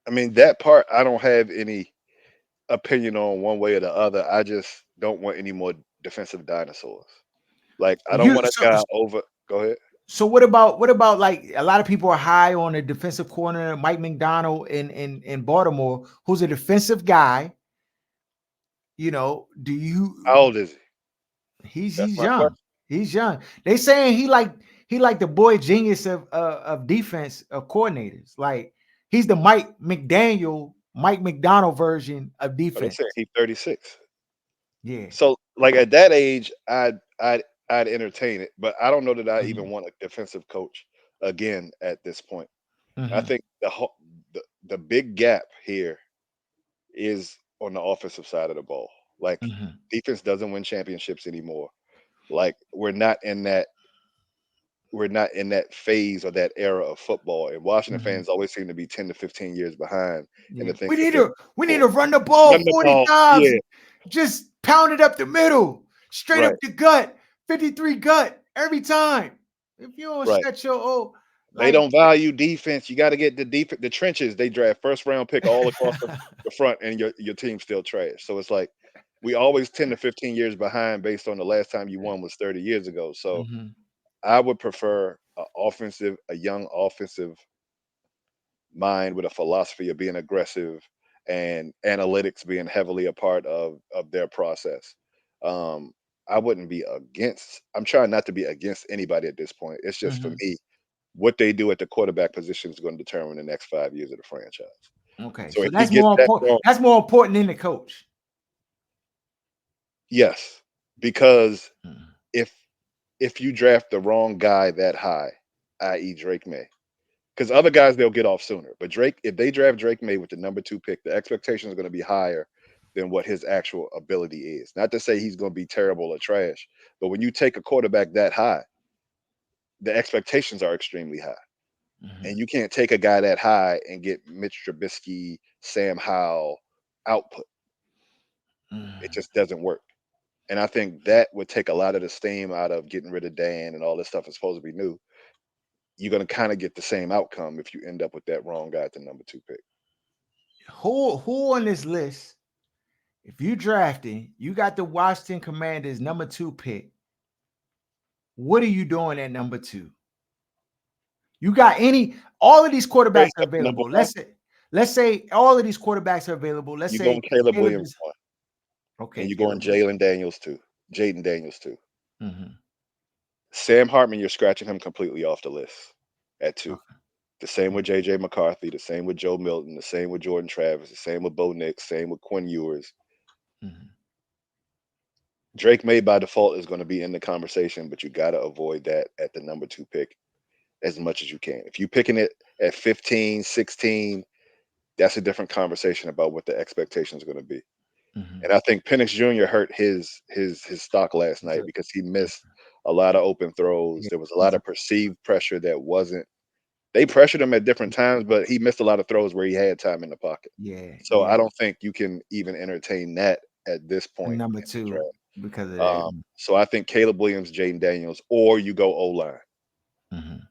[SPEAKER 2] I mean, that part I don't have any opinion on one way or the other. I just don't want any more defensive dinosaurs. Like I don't
[SPEAKER 1] You
[SPEAKER 2] want a
[SPEAKER 1] so
[SPEAKER 2] guy over. Go ahead.
[SPEAKER 1] so what about like a lot of people are high on a defensive corner, Mike McDonald in Baltimore, who's a defensive guy. Do you
[SPEAKER 2] How old is he? That's
[SPEAKER 1] he's
[SPEAKER 2] my
[SPEAKER 1] young.
[SPEAKER 2] question.
[SPEAKER 1] He's young. They saying he like the boy genius of defense of coordinators. Like he's the Mike McDonald version of
[SPEAKER 2] But they
[SPEAKER 1] defense.
[SPEAKER 2] said he's 36.
[SPEAKER 1] Yeah.
[SPEAKER 2] So like at that age, I'd entertain it, but I don't know that I
[SPEAKER 1] Mhm,
[SPEAKER 2] even want a defensive coach again at this point. I
[SPEAKER 1] mhm,
[SPEAKER 2] think the big gap here is on the offensive side of the ball. Like
[SPEAKER 1] mhm,
[SPEAKER 2] defense doesn't win championships anymore. Like we're not in that phase or that era of football. And Washington
[SPEAKER 1] mhm.
[SPEAKER 2] fans always seem to be 10 to 15 years behind in
[SPEAKER 1] Yeah.
[SPEAKER 2] the
[SPEAKER 1] We
[SPEAKER 2] things that
[SPEAKER 1] need
[SPEAKER 2] they're
[SPEAKER 1] to we need
[SPEAKER 2] for.
[SPEAKER 1] to run the ball
[SPEAKER 2] Run the
[SPEAKER 1] 40
[SPEAKER 2] ball.
[SPEAKER 1] times.
[SPEAKER 2] Yeah,
[SPEAKER 1] Just pound it up the middle, straight up
[SPEAKER 2] right,
[SPEAKER 1] the gut, 53 gut every time. If you don't
[SPEAKER 2] right.
[SPEAKER 1] shut your
[SPEAKER 2] They
[SPEAKER 1] like
[SPEAKER 2] don't value defense. You got to get the trenches. They draft first round pick all across the front, and your team's still trash. So it's like we always 10 to 15 years behind based on the last time you won was 30 years ago. So
[SPEAKER 1] Mhm,
[SPEAKER 2] I would prefer a young offensive mind with a philosophy of being aggressive and analytics being heavily a part of their process. Um, I wouldn't be against. I'm trying not to be against anybody at this point. It's just for
[SPEAKER 1] mhm.
[SPEAKER 2] me, what they do at the quarterback position is going to determine the next 5 years of the franchise.
[SPEAKER 1] Okay,
[SPEAKER 2] So
[SPEAKER 1] so
[SPEAKER 2] if he
[SPEAKER 1] that's
[SPEAKER 2] gets
[SPEAKER 1] more
[SPEAKER 2] that
[SPEAKER 1] important.
[SPEAKER 2] wrong,
[SPEAKER 1] That's more important than the coach.
[SPEAKER 2] yes, because
[SPEAKER 1] Mhm,
[SPEAKER 2] if if you draft the wrong guy that high, i.e., Drake May, because other guys they'll get off sooner. But Drake, if they draft Drake May with the number 2 pick, the expectation is going to be higher than what his actual ability is. Not to say he's going to be terrible or trash, but when you take a quarterback that high, the expectations are extremely high.
[SPEAKER 1] mhm,
[SPEAKER 2] And you can't take a guy that high and get Mitch Trubisky, Sam Howell output. It
[SPEAKER 1] mhm.
[SPEAKER 2] just doesn't work. And I think that would take a lot of the steam out of getting rid of Dan and all this stuff is supposed to be new. You're going to kind of get the same outcome if you end up with that wrong guy at the number 2 pick.
[SPEAKER 1] Who on this list? If you drafting, you got the Washington Commanders number 2 pick. What are you doing at number 2? You got all of these quarterbacks
[SPEAKER 2] Trading
[SPEAKER 1] are
[SPEAKER 2] up to number
[SPEAKER 1] available.
[SPEAKER 2] one,
[SPEAKER 1] Let's say all of these quarterbacks are available. Let's
[SPEAKER 2] you go
[SPEAKER 1] say
[SPEAKER 2] with Caleb
[SPEAKER 1] Caleb
[SPEAKER 2] Williams
[SPEAKER 1] is
[SPEAKER 2] one, and
[SPEAKER 1] okay.
[SPEAKER 2] you go in
[SPEAKER 1] Caleb is
[SPEAKER 2] Jalen Daniels two, Jaden Daniels two.
[SPEAKER 1] mhm,
[SPEAKER 2] Sam Hartman, you're scratching him completely off the list at two.
[SPEAKER 1] okay.
[SPEAKER 2] The same with JJ McCarthy, the same with Joe Milton, the same with Jordan Travis, the same with Bo Nix, same with Quinn Ewers.
[SPEAKER 1] Mhm,
[SPEAKER 2] Drake May by default is going to be in the conversation, but you got to avoid that at the number 2 pick as much as you can. If you're picking it at 15, 16, that's a different conversation about what the expectations are going to be.
[SPEAKER 1] mhm.
[SPEAKER 2] And I think Penix Jr. hurt his stock last
[SPEAKER 1] He's
[SPEAKER 2] night
[SPEAKER 1] a
[SPEAKER 2] because he missed a lot of open throws.
[SPEAKER 1] yeah,
[SPEAKER 2] There was a lot
[SPEAKER 1] he's a
[SPEAKER 2] of perceived pressure that wasn't. They pressured him at different times, but he missed a lot of throws where he had time in the pocket.
[SPEAKER 1] yeah,
[SPEAKER 2] So
[SPEAKER 1] yeah.
[SPEAKER 2] I don't think you can even entertain that at this point
[SPEAKER 1] Number
[SPEAKER 2] in the
[SPEAKER 1] 2
[SPEAKER 2] draft.
[SPEAKER 1] because of that.
[SPEAKER 2] So I think Caleb Williams, Jaden Daniels, or you go O line.
[SPEAKER 1] Mhm,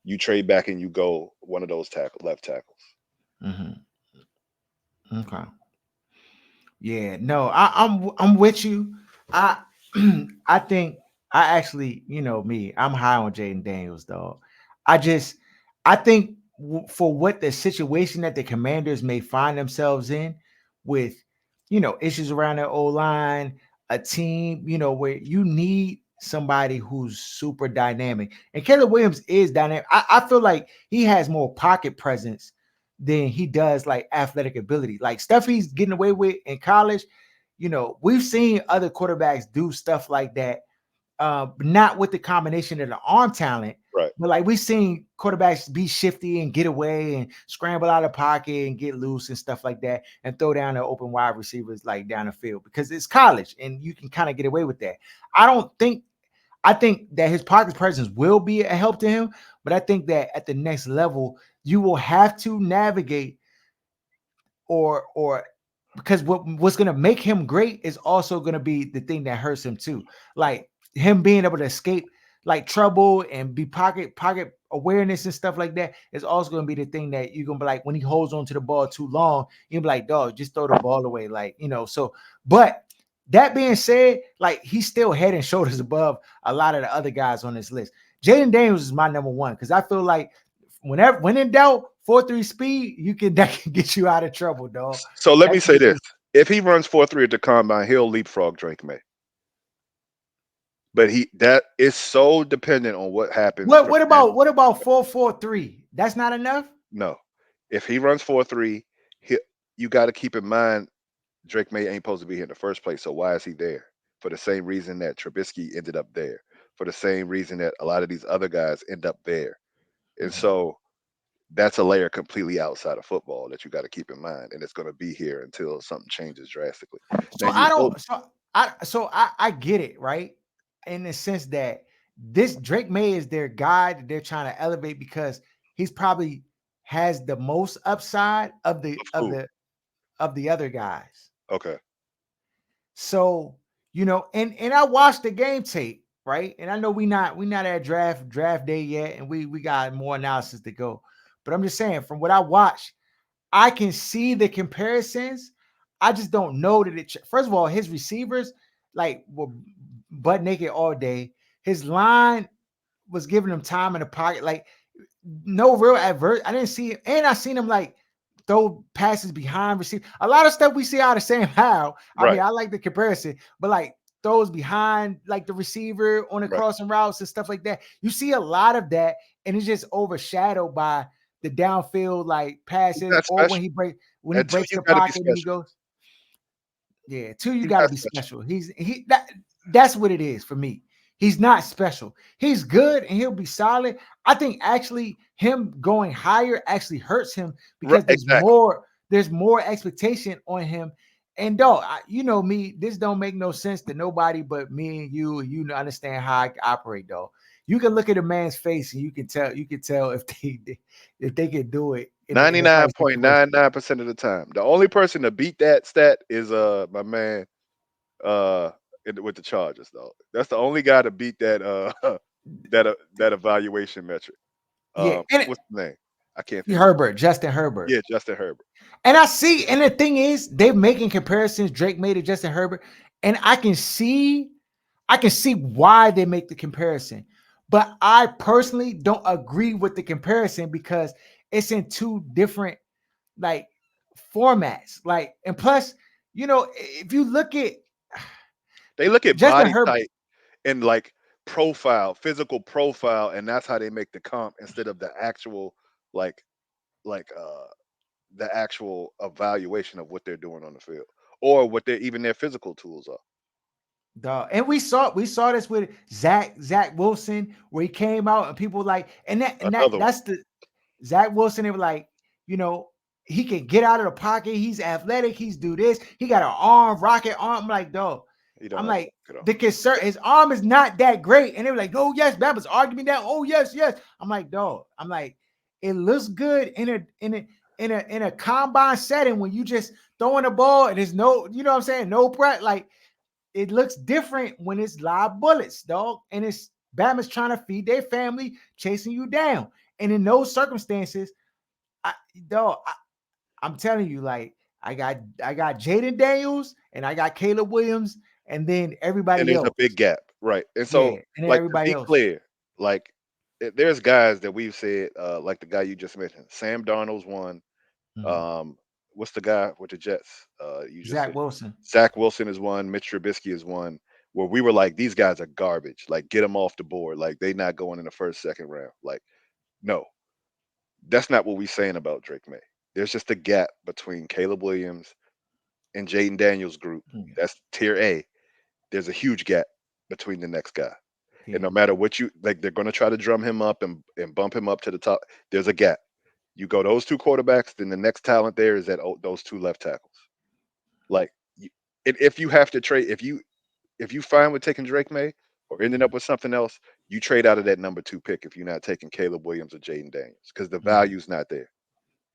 [SPEAKER 2] You trade back and you go one of those left tackles.
[SPEAKER 1] mhm. Okay. Yeah, no, I'm with you. I I think I actually, me, I'm high on Jaden Daniels, dog. I just, I think for what the situation that the Commanders may find themselves in, with issues around their O line, a team, where you need somebody who's super dynamic, and Caleb Williams is dynamic. I feel like he has more pocket presence than he does like athletic ability. Like stuff he's getting away with in college, we've seen other quarterbacks do stuff like that, not with the combination of the arm talent,
[SPEAKER 2] Right.
[SPEAKER 1] but like we've seen quarterbacks be shifty and get away and scramble out of pocket and get loose and stuff like that and throw down the open wide receivers like down the field because it's college and you can kind of get away with that. I don't think I think that his pocket presence will be a help to him, but I think that at the next level, you will have to navigate or because what's going to make him great is also going to be the thing that hurts him too. Like him being able to escape like trouble and be pocket awareness and stuff like that is also going to be the thing that you're going to be like when he holds on to the ball too long, you'll be like, dog, just throw the ball away. Like, so, but that being said, like he's still head and shoulders above a lot of the other guys on this list. Jaden Daniels is my number one because I feel like when in doubt, 4.3 speed, that can get you out of trouble, dog.
[SPEAKER 2] So let me
[SPEAKER 1] That
[SPEAKER 2] say
[SPEAKER 1] can
[SPEAKER 2] this: if he runs 4.3 at the combine, he'll leapfrog Drake May. But that is so dependent on what happens.
[SPEAKER 1] What about 4.43? That's not enough.
[SPEAKER 2] No, if he runs 4.3, you got to keep in mind Drake May ain't supposed to be here in the first place. So why is he there? For the same reason that Trubisky ended up there. For the same reason that a lot of these other guys end up there. And so that's a layer completely outside of football that you got to keep in mind, and it's going to be here until something changes drastically.
[SPEAKER 1] So
[SPEAKER 2] Now you
[SPEAKER 1] I
[SPEAKER 2] hope.
[SPEAKER 1] don't. So I get it, right, in the sense that this Drake May is their guy that they're trying to elevate because he's probably has the most upside of the
[SPEAKER 2] Of
[SPEAKER 1] of
[SPEAKER 2] who?
[SPEAKER 1] the of the other guys.
[SPEAKER 2] Okay.
[SPEAKER 1] So and I watched the game tape, right? And I know we not at draft day yet, and we got more analysis to go. But I'm just saying, from what I watched, I can see the comparisons. I just don't know that it. First of all, his receivers like were butt naked all day. His line was giving him time in the pocket, like no real adverse. I didn't see, and I seen him like throw passes behind receive. A lot of stuff we see out of Sam Howell. I
[SPEAKER 2] Right.
[SPEAKER 1] mean, I like the comparison, but like throws behind like the receiver on the
[SPEAKER 2] Right.
[SPEAKER 1] crossing routes and stuff like that. You see a lot of that, and it's just overshadowed by the downfield like
[SPEAKER 2] He's
[SPEAKER 1] passes,
[SPEAKER 2] not
[SPEAKER 1] or
[SPEAKER 2] special.
[SPEAKER 1] when he
[SPEAKER 2] At two,
[SPEAKER 1] breaks
[SPEAKER 2] you
[SPEAKER 1] the
[SPEAKER 2] got to be
[SPEAKER 1] pocket and he
[SPEAKER 2] special.
[SPEAKER 1] goes. Yeah, two, you
[SPEAKER 2] He's
[SPEAKER 1] got to
[SPEAKER 2] not
[SPEAKER 1] be
[SPEAKER 2] special.
[SPEAKER 1] special. That's what it is for me. He's not special. He's good and he'll be solid. I think actually him going higher actually hurts him
[SPEAKER 2] Right.
[SPEAKER 1] because
[SPEAKER 2] Exactly.
[SPEAKER 1] there's more expectation on him. And dog, you know me, this don't make no sense to nobody but me and you. And you understand how I operate, though. You can look at a man's face and you can tell if they can do it in the right situation.
[SPEAKER 2] 99.99% of the time. The only person to beat that stat is my man uh with the Chargers though. That's the only guy to beat that that evaluation metric.
[SPEAKER 1] Yeah, and
[SPEAKER 2] What's the name? I can't think of it.
[SPEAKER 1] Herbert, Justin Herbert.
[SPEAKER 2] Yeah, Justin Herbert.
[SPEAKER 1] And I see, and the thing is, they're making comparisons. Drake made it, Justin Herbert, and I can see why they make the comparison. But I personally don't agree with the comparison because it's in two different like formats. Like, and plus, if you look at
[SPEAKER 2] They look at
[SPEAKER 1] Justin
[SPEAKER 2] body
[SPEAKER 1] Herbert,
[SPEAKER 2] type and like profile, physical profile, and that's how they make the comp instead of the actual like like the actual evaluation of what they're doing on the field or what their physical tools are.
[SPEAKER 1] dog, and we saw this with Zach Wilson, where he came out and people like,
[SPEAKER 2] Another one.
[SPEAKER 1] that's the Zach Wilson. They were like, you know, he can get out of the pocket. He's athletic. He's do this. He got an arm, rocket arm. I'm like, dog.
[SPEAKER 2] You don't
[SPEAKER 1] I'm
[SPEAKER 2] have to
[SPEAKER 1] like,
[SPEAKER 2] look it up.
[SPEAKER 1] the concern, his arm is not that great. And they were like, oh, yes, that was arguing that. Oh, yes, yes. I'm like, dog. I'm like, it looks good in a combine setting when you just throwing a ball and there's no, you know what I'm saying? No prep. Like, it looks different when it's live bullets, dog. And it's Bama's trying to feed their family, chasing you down. And in those circumstances, I, dog, I'm telling you, like, I got Jaden Daniels and I got Caleb Williams, and then
[SPEAKER 2] And
[SPEAKER 1] everybody
[SPEAKER 2] there's a
[SPEAKER 1] else.
[SPEAKER 2] big gap, right? And
[SPEAKER 1] Yeah,
[SPEAKER 2] so,
[SPEAKER 1] and then
[SPEAKER 2] like to
[SPEAKER 1] everybody
[SPEAKER 2] be
[SPEAKER 1] else.
[SPEAKER 2] clear, like there's guys that we've said, like the guy you just mentioned, Sam Darnold's one.
[SPEAKER 1] Mhm.
[SPEAKER 2] Um, what's the guy with the Jets? You just
[SPEAKER 1] Zach
[SPEAKER 2] said
[SPEAKER 1] Wilson.
[SPEAKER 2] Zach Wilson is one. Mitch Trubisky is one. Where we were like, these guys are garbage. Like, get them off the board. Like, they not going in the first, second round. Like, no, that's not what we're saying about Drake May. There's just a gap between Caleb Williams and Jaden Daniels' group.
[SPEAKER 1] Yeah.
[SPEAKER 2] That's tier A. There's a huge gap between the next guy. And no
[SPEAKER 1] Yeah.
[SPEAKER 2] matter what you like, they're going to try to drum him up and bump him up to the top. There's a gap. You go those two quarterbacks, then the next talent there is those two left tackles. Like, if you have to trade, if you find with taking Drake May or ending up with something else, you trade out of that number two pick if you're not taking Caleb Williams or Jaden Daniels because the
[SPEAKER 1] Mhm.
[SPEAKER 2] value's not there.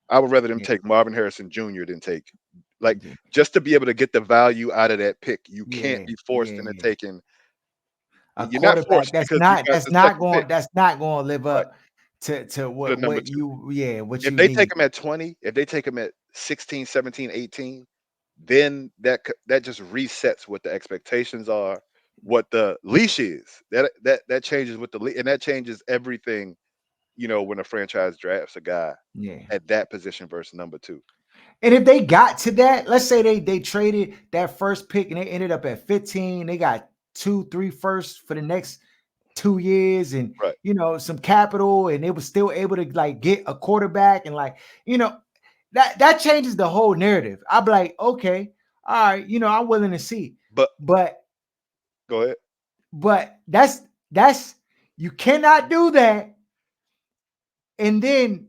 [SPEAKER 2] I would rather them
[SPEAKER 1] Yeah.
[SPEAKER 2] take Marvin Harrison Jr. than take, like,
[SPEAKER 1] Yeah.
[SPEAKER 2] just to be able to get the value out of that pick. You can't
[SPEAKER 1] Yeah.
[SPEAKER 2] be forced
[SPEAKER 1] Yeah.
[SPEAKER 2] into
[SPEAKER 1] Yeah.
[SPEAKER 2] taking.
[SPEAKER 1] A
[SPEAKER 2] You're not
[SPEAKER 1] quarterback
[SPEAKER 2] forced because you got the second pick,
[SPEAKER 1] that's not going to live
[SPEAKER 2] right?
[SPEAKER 1] up to
[SPEAKER 2] To the number
[SPEAKER 1] what
[SPEAKER 2] two.
[SPEAKER 1] you what
[SPEAKER 2] If
[SPEAKER 1] you
[SPEAKER 2] they take
[SPEAKER 1] need.
[SPEAKER 2] him at 20, if they take him at 16, 17, 18, then that just resets what the expectations are, what the leash is. That changes with the leash, and that changes everything. When a franchise drafts a guy
[SPEAKER 1] Yeah.
[SPEAKER 2] at that position versus number two,
[SPEAKER 1] And if they got to that, let's say they traded that first pick and they ended up at 15, they got 2, 3 firsts for the next 2 years and
[SPEAKER 2] right?
[SPEAKER 1] some capital, and they were still able to like get a quarterback and like you know that changes the whole narrative. I'd be like, okay, all right, I'm willing to see.
[SPEAKER 2] But
[SPEAKER 1] But
[SPEAKER 2] go ahead.
[SPEAKER 1] that's you cannot do that. And then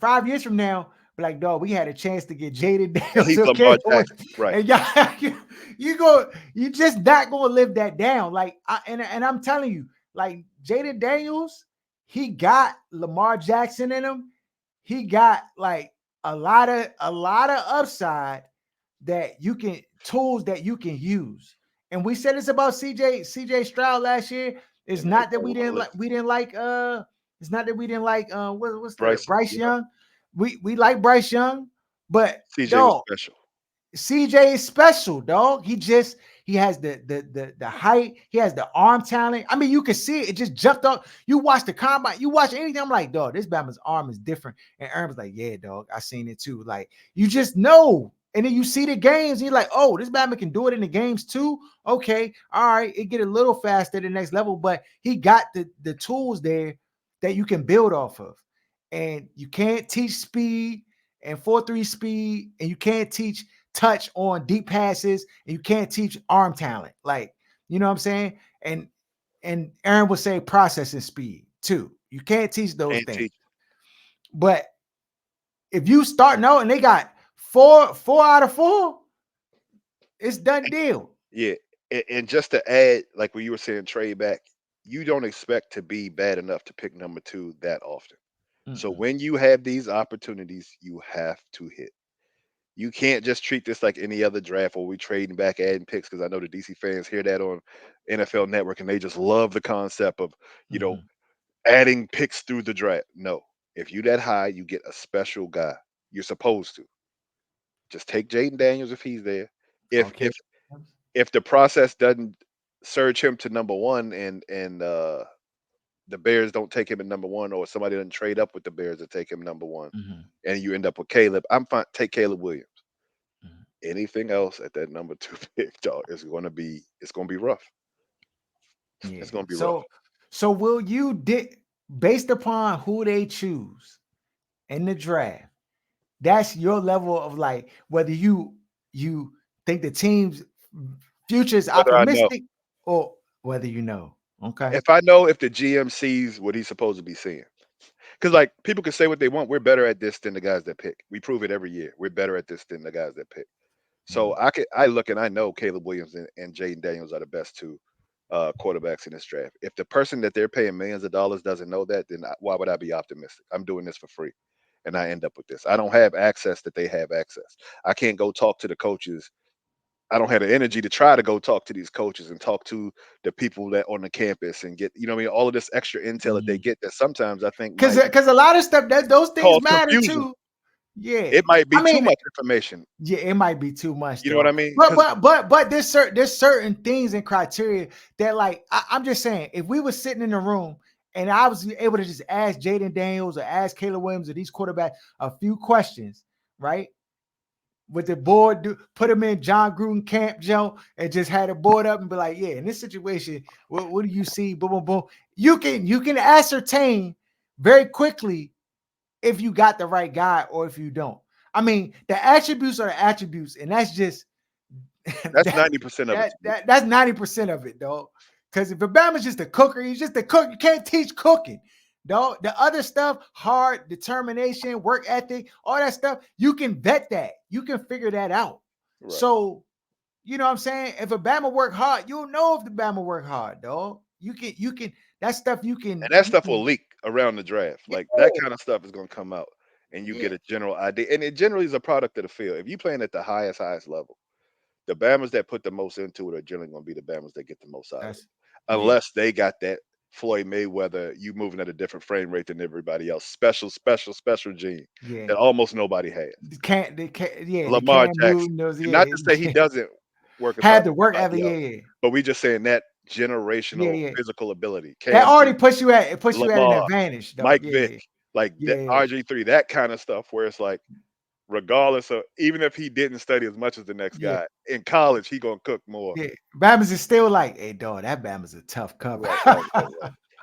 [SPEAKER 1] 5 years from now, be like, dog, we had a chance to get Jaden
[SPEAKER 2] And
[SPEAKER 1] Daniels,
[SPEAKER 2] he's
[SPEAKER 1] okay?
[SPEAKER 2] Lamar Jackson, right?
[SPEAKER 1] And y'all, you just not gonna live that down. Like, and I'm telling you, like Jaden Daniels, he got Lamar Jackson in him. He got like a lot of upside that you can tools that you can use. And we said this about CJ Stroud last year. It's
[SPEAKER 2] And that
[SPEAKER 1] not that
[SPEAKER 2] guy was on the list.
[SPEAKER 1] we didn't like it's not that we didn't like what's the
[SPEAKER 2] Bryson,
[SPEAKER 1] Bryce
[SPEAKER 2] yeah.
[SPEAKER 1] Young. We like Bryce Young, but
[SPEAKER 2] CJ was
[SPEAKER 1] dog,
[SPEAKER 2] special.
[SPEAKER 1] CJ is special, dog. He has the height, he has the arm talent. I mean, you can see it just jumped up. You watch the combine, you watch anything. I'm like, dog, this Batman's arm is different. And Aaron was like, yeah, dog, I seen it too. Like, you just know. And then you see the games, and you're like, oh, this Batman can do it in the games too. Okay, all right, it get a little faster to the next level, but he got the tools there that you can build off of. And you can't teach speed and 4-3 speed, and you can't teach touch on deep passes, and you can't teach arm talent. Like, you know what I'm saying? And Aaron would say processing speed too. You can't teach those
[SPEAKER 2] Can't
[SPEAKER 1] things.
[SPEAKER 2] teach.
[SPEAKER 1] But if you start out and they got four out of four, it's done deal.
[SPEAKER 2] Yeah, and just to add, like what you were saying, trade back, you don't expect to be bad enough to pick number two that often. So
[SPEAKER 1] Mm-mm.
[SPEAKER 2] when you have these opportunities, you have to hit. You can't just treat this like any other draft where we trading back, adding picks. Because I know the DC fans hear that on NFL Network and they just love the concept of you know
[SPEAKER 1] Mm-hmm.
[SPEAKER 2] adding picks through the draft. No, if you that high, you get a special guy. You're supposed to just take Jaden Daniels if he's there. If
[SPEAKER 1] Okay.
[SPEAKER 2] if if the process doesn't surge him to number one and the Bears don't take him at number one, or somebody doesn't trade up with the Bears to take him number one,
[SPEAKER 1] Mm-hmm.
[SPEAKER 2] and you end up with Caleb, I'm fine. Take Caleb Williams.
[SPEAKER 1] Mm-hmm.
[SPEAKER 2] Anything else at that number two pick, dog, it's gonna be rough. It's
[SPEAKER 1] Yeah.
[SPEAKER 2] gonna be rough.
[SPEAKER 1] So will you based upon who they choose in the draft? That's your level of like whether you think the team's future is
[SPEAKER 2] Whether I know,
[SPEAKER 1] optimistic or whether you know. Okay.
[SPEAKER 2] if the GM sees what he's supposed to be seeing, because like people can say what they want, we're better at this than the guys that pick. We prove it every year. We're better at this than the guys that pick. So
[SPEAKER 1] Mhm.
[SPEAKER 2] I look and I know Caleb Williams and Jaden Daniels are the best two quarterbacks in this draft. If the person that they're paying millions of dollars doesn't know that, then why would I be optimistic? I'm doing this for free, and I end up with this. I don't have access that they have access. I can't go talk to the coaches. I don't have the energy to try to go talk to these coaches and talk to the people that on the campus and get what I mean, all of this extra intel that they
[SPEAKER 1] Mhm.
[SPEAKER 2] get that sometimes I think
[SPEAKER 1] Cause
[SPEAKER 2] might
[SPEAKER 1] cause a lot of stuff that those things
[SPEAKER 2] cause
[SPEAKER 1] matter
[SPEAKER 2] confusion.
[SPEAKER 1] too. Yeah.
[SPEAKER 2] It might be
[SPEAKER 1] I
[SPEAKER 2] too
[SPEAKER 1] mean,
[SPEAKER 2] much information.
[SPEAKER 1] yeah, it might be too much
[SPEAKER 2] You know what I
[SPEAKER 1] though.
[SPEAKER 2] mean?
[SPEAKER 1] But
[SPEAKER 2] Because
[SPEAKER 1] there's certain things and criteria that like I'm just saying if we were sitting in the room And I was able to just ask Jaden Daniels or ask Caleb Williams or these quarterbacks a few questions, right? With the board, put them in John Gruden camp, Joe, and just had a board up and be like, yeah, in this situation, what do you see? Boom, boom, boom. You can ascertain very quickly if you got the right guy or if you don't. I mean, the attributes are the attributes, and that's just
[SPEAKER 2] That's 90% of it.
[SPEAKER 1] that's 90% of it, dog. Because if Obama's just a cooker, he's just a cook. You can't teach cooking, dog. The other stuff, hard determination, work ethic, all that stuff, you can vet that. You can figure that out.
[SPEAKER 2] Right.
[SPEAKER 1] So, you know what I'm saying? If Obama work hard, you'll know if the Obama work hard, dog. You can that stuff you can.
[SPEAKER 2] And that stuff will leak around the draft.
[SPEAKER 1] Yeah,
[SPEAKER 2] Like that kind of stuff is gonna come out, and you
[SPEAKER 1] yeah,
[SPEAKER 2] get a general idea. And it generally is a product of the field. If you playing at the highest level, the Bammers that put the most into it are generally going to be the Bammers that get the most out of it,
[SPEAKER 1] yeah,
[SPEAKER 2] unless they got that Floyd Mayweather, you moving at a different frame rate than everybody else, special gene
[SPEAKER 1] yeah.
[SPEAKER 2] that almost nobody has.
[SPEAKER 1] They can't, yeah, they
[SPEAKER 2] Lamar
[SPEAKER 1] can't
[SPEAKER 2] Jackson,
[SPEAKER 1] move those,
[SPEAKER 2] and
[SPEAKER 1] yeah.
[SPEAKER 2] not to say he doesn't work as hard
[SPEAKER 1] Had
[SPEAKER 2] as
[SPEAKER 1] to work ethic,
[SPEAKER 2] everybody else,
[SPEAKER 1] yeah.
[SPEAKER 2] but we just saying that generational
[SPEAKER 1] Yeah.
[SPEAKER 2] physical ability.
[SPEAKER 1] That
[SPEAKER 2] Cam
[SPEAKER 1] already
[SPEAKER 2] Newton,
[SPEAKER 1] puts you at an
[SPEAKER 2] Lamar,
[SPEAKER 1] advantage, though.
[SPEAKER 2] Mike
[SPEAKER 1] Yeah,
[SPEAKER 2] Vick, like that
[SPEAKER 1] yeah,
[SPEAKER 2] RG3, that kind of stuff where it's like, regardless of, even if he didn't study as much as the next
[SPEAKER 1] yeah,
[SPEAKER 2] guy in college, he gonna cook more.
[SPEAKER 1] yeah. Bama's is still like, hey, dog, that Bama's a tough cover.
[SPEAKER 2] Right.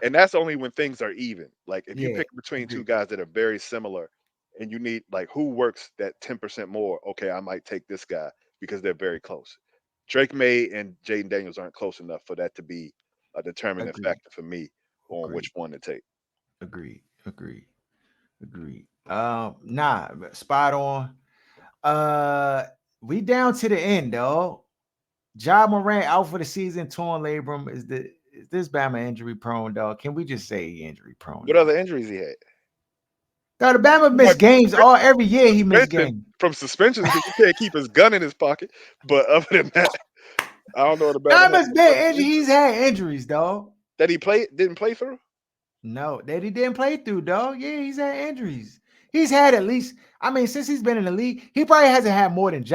[SPEAKER 2] And that's only when things are even. Like if you
[SPEAKER 1] Yeah,
[SPEAKER 2] pick between two
[SPEAKER 1] agree.
[SPEAKER 2] guys that are very similar and you need like who works that 10% more, okay, I might take this guy because they're very close. Drake May and Jaden Daniels aren't close enough for that to be a determining
[SPEAKER 1] Agreed.
[SPEAKER 2] factor for me on which
[SPEAKER 1] Agreed.
[SPEAKER 2] one to take.
[SPEAKER 1] Agreed. Agreed. Agreed. Nah, spot on. We down to the end, dog. Ja Morant out for the season, torn labrum. Is this Bama injury prone, dog? Can we just say injury prone,
[SPEAKER 2] What
[SPEAKER 1] dog?
[SPEAKER 2] other injuries he had?
[SPEAKER 1] Dog, the Bama
[SPEAKER 2] He
[SPEAKER 1] missed
[SPEAKER 2] might be
[SPEAKER 1] games every year. He missed
[SPEAKER 2] suspension
[SPEAKER 1] games.
[SPEAKER 2] from suspensions because he can't keep his gun in his pocket. But other than that, I don't know what about him.
[SPEAKER 1] Bama's been injured. He's had injuries, dog.
[SPEAKER 2] That he didn't play through.
[SPEAKER 1] No, that he didn't play through, dog. Yeah, he's had injuries. He's had at least, I mean, since he's been in the league, he probably hasn't had more than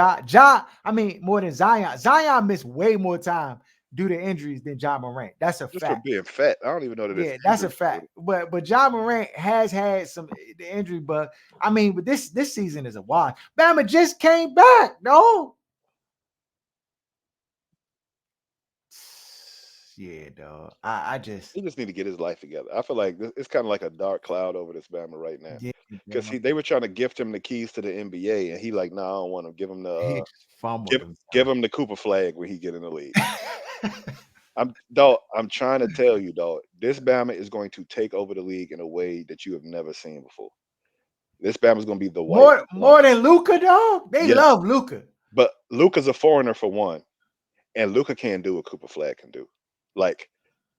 [SPEAKER 1] more than Zion. Zion missed way more time due to injuries than Ja Morant. That's a
[SPEAKER 2] Just for
[SPEAKER 1] fact.
[SPEAKER 2] being fat. I don't even know that it's
[SPEAKER 1] Yeah, that's a
[SPEAKER 2] injury
[SPEAKER 1] fact. But Ja Morant has had some the injury bug. I mean, but this season is a wash. Bama just came back, no. Yeah, dog. I just
[SPEAKER 2] He just need to get his life together. I feel like it's kind of like a dark cloud over this Bama right now
[SPEAKER 1] yeah,
[SPEAKER 2] because
[SPEAKER 1] dog.
[SPEAKER 2] they were trying to gift him the keys to the NBA, and he like, no, I don't want to give him
[SPEAKER 1] He
[SPEAKER 2] the
[SPEAKER 1] just fumbled
[SPEAKER 2] give
[SPEAKER 1] himself.
[SPEAKER 2] him the Cooper flag when he get in the league. I'm trying to tell you, dog. This Bama is going to take over the league in a way that you have never seen before. This Bama is going to be the white.
[SPEAKER 1] More than Luca, dog. They
[SPEAKER 2] Yes,
[SPEAKER 1] love Luca.
[SPEAKER 2] but Luca's a foreigner for one, and Luca can't do what Cooper Flag can do. Like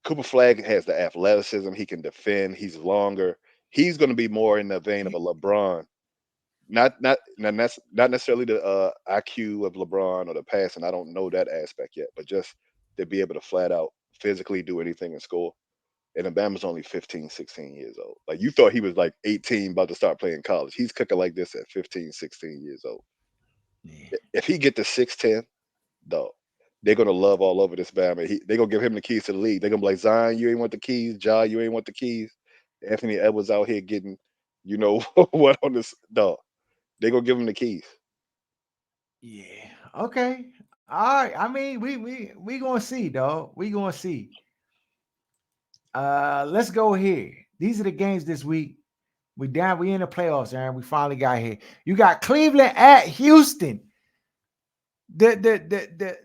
[SPEAKER 2] Cooper Flag has the athleticism. He can defend. He's longer. He's going to be more in the vein of a LeBron. Not necessarily the IQ of LeBron or the passing. I don't know that aspect yet, but just to be able to flat out physically do anything and score. And Obama's only 15, 16 years old. Like you thought he was like 18, about to start playing college. He's cooking like this at 15, 16 years old.
[SPEAKER 1] Yeah.
[SPEAKER 2] If he get to 6'10", dog, they're gonna love all over this Bama. They're gonna give him the keys to the league. They're gonna be like, Zion, you ain't want the keys. Ja, you ain't want the keys. Anthony Edwards out here getting, you know what on this dog. They're gonna give him the keys.
[SPEAKER 1] Yeah. Okay. All right. I mean, we gonna see, dog. We gonna see. Let's go here. These are the games this week. We in the playoffs, Aaron. We finally got here. You got Cleveland at Houston. The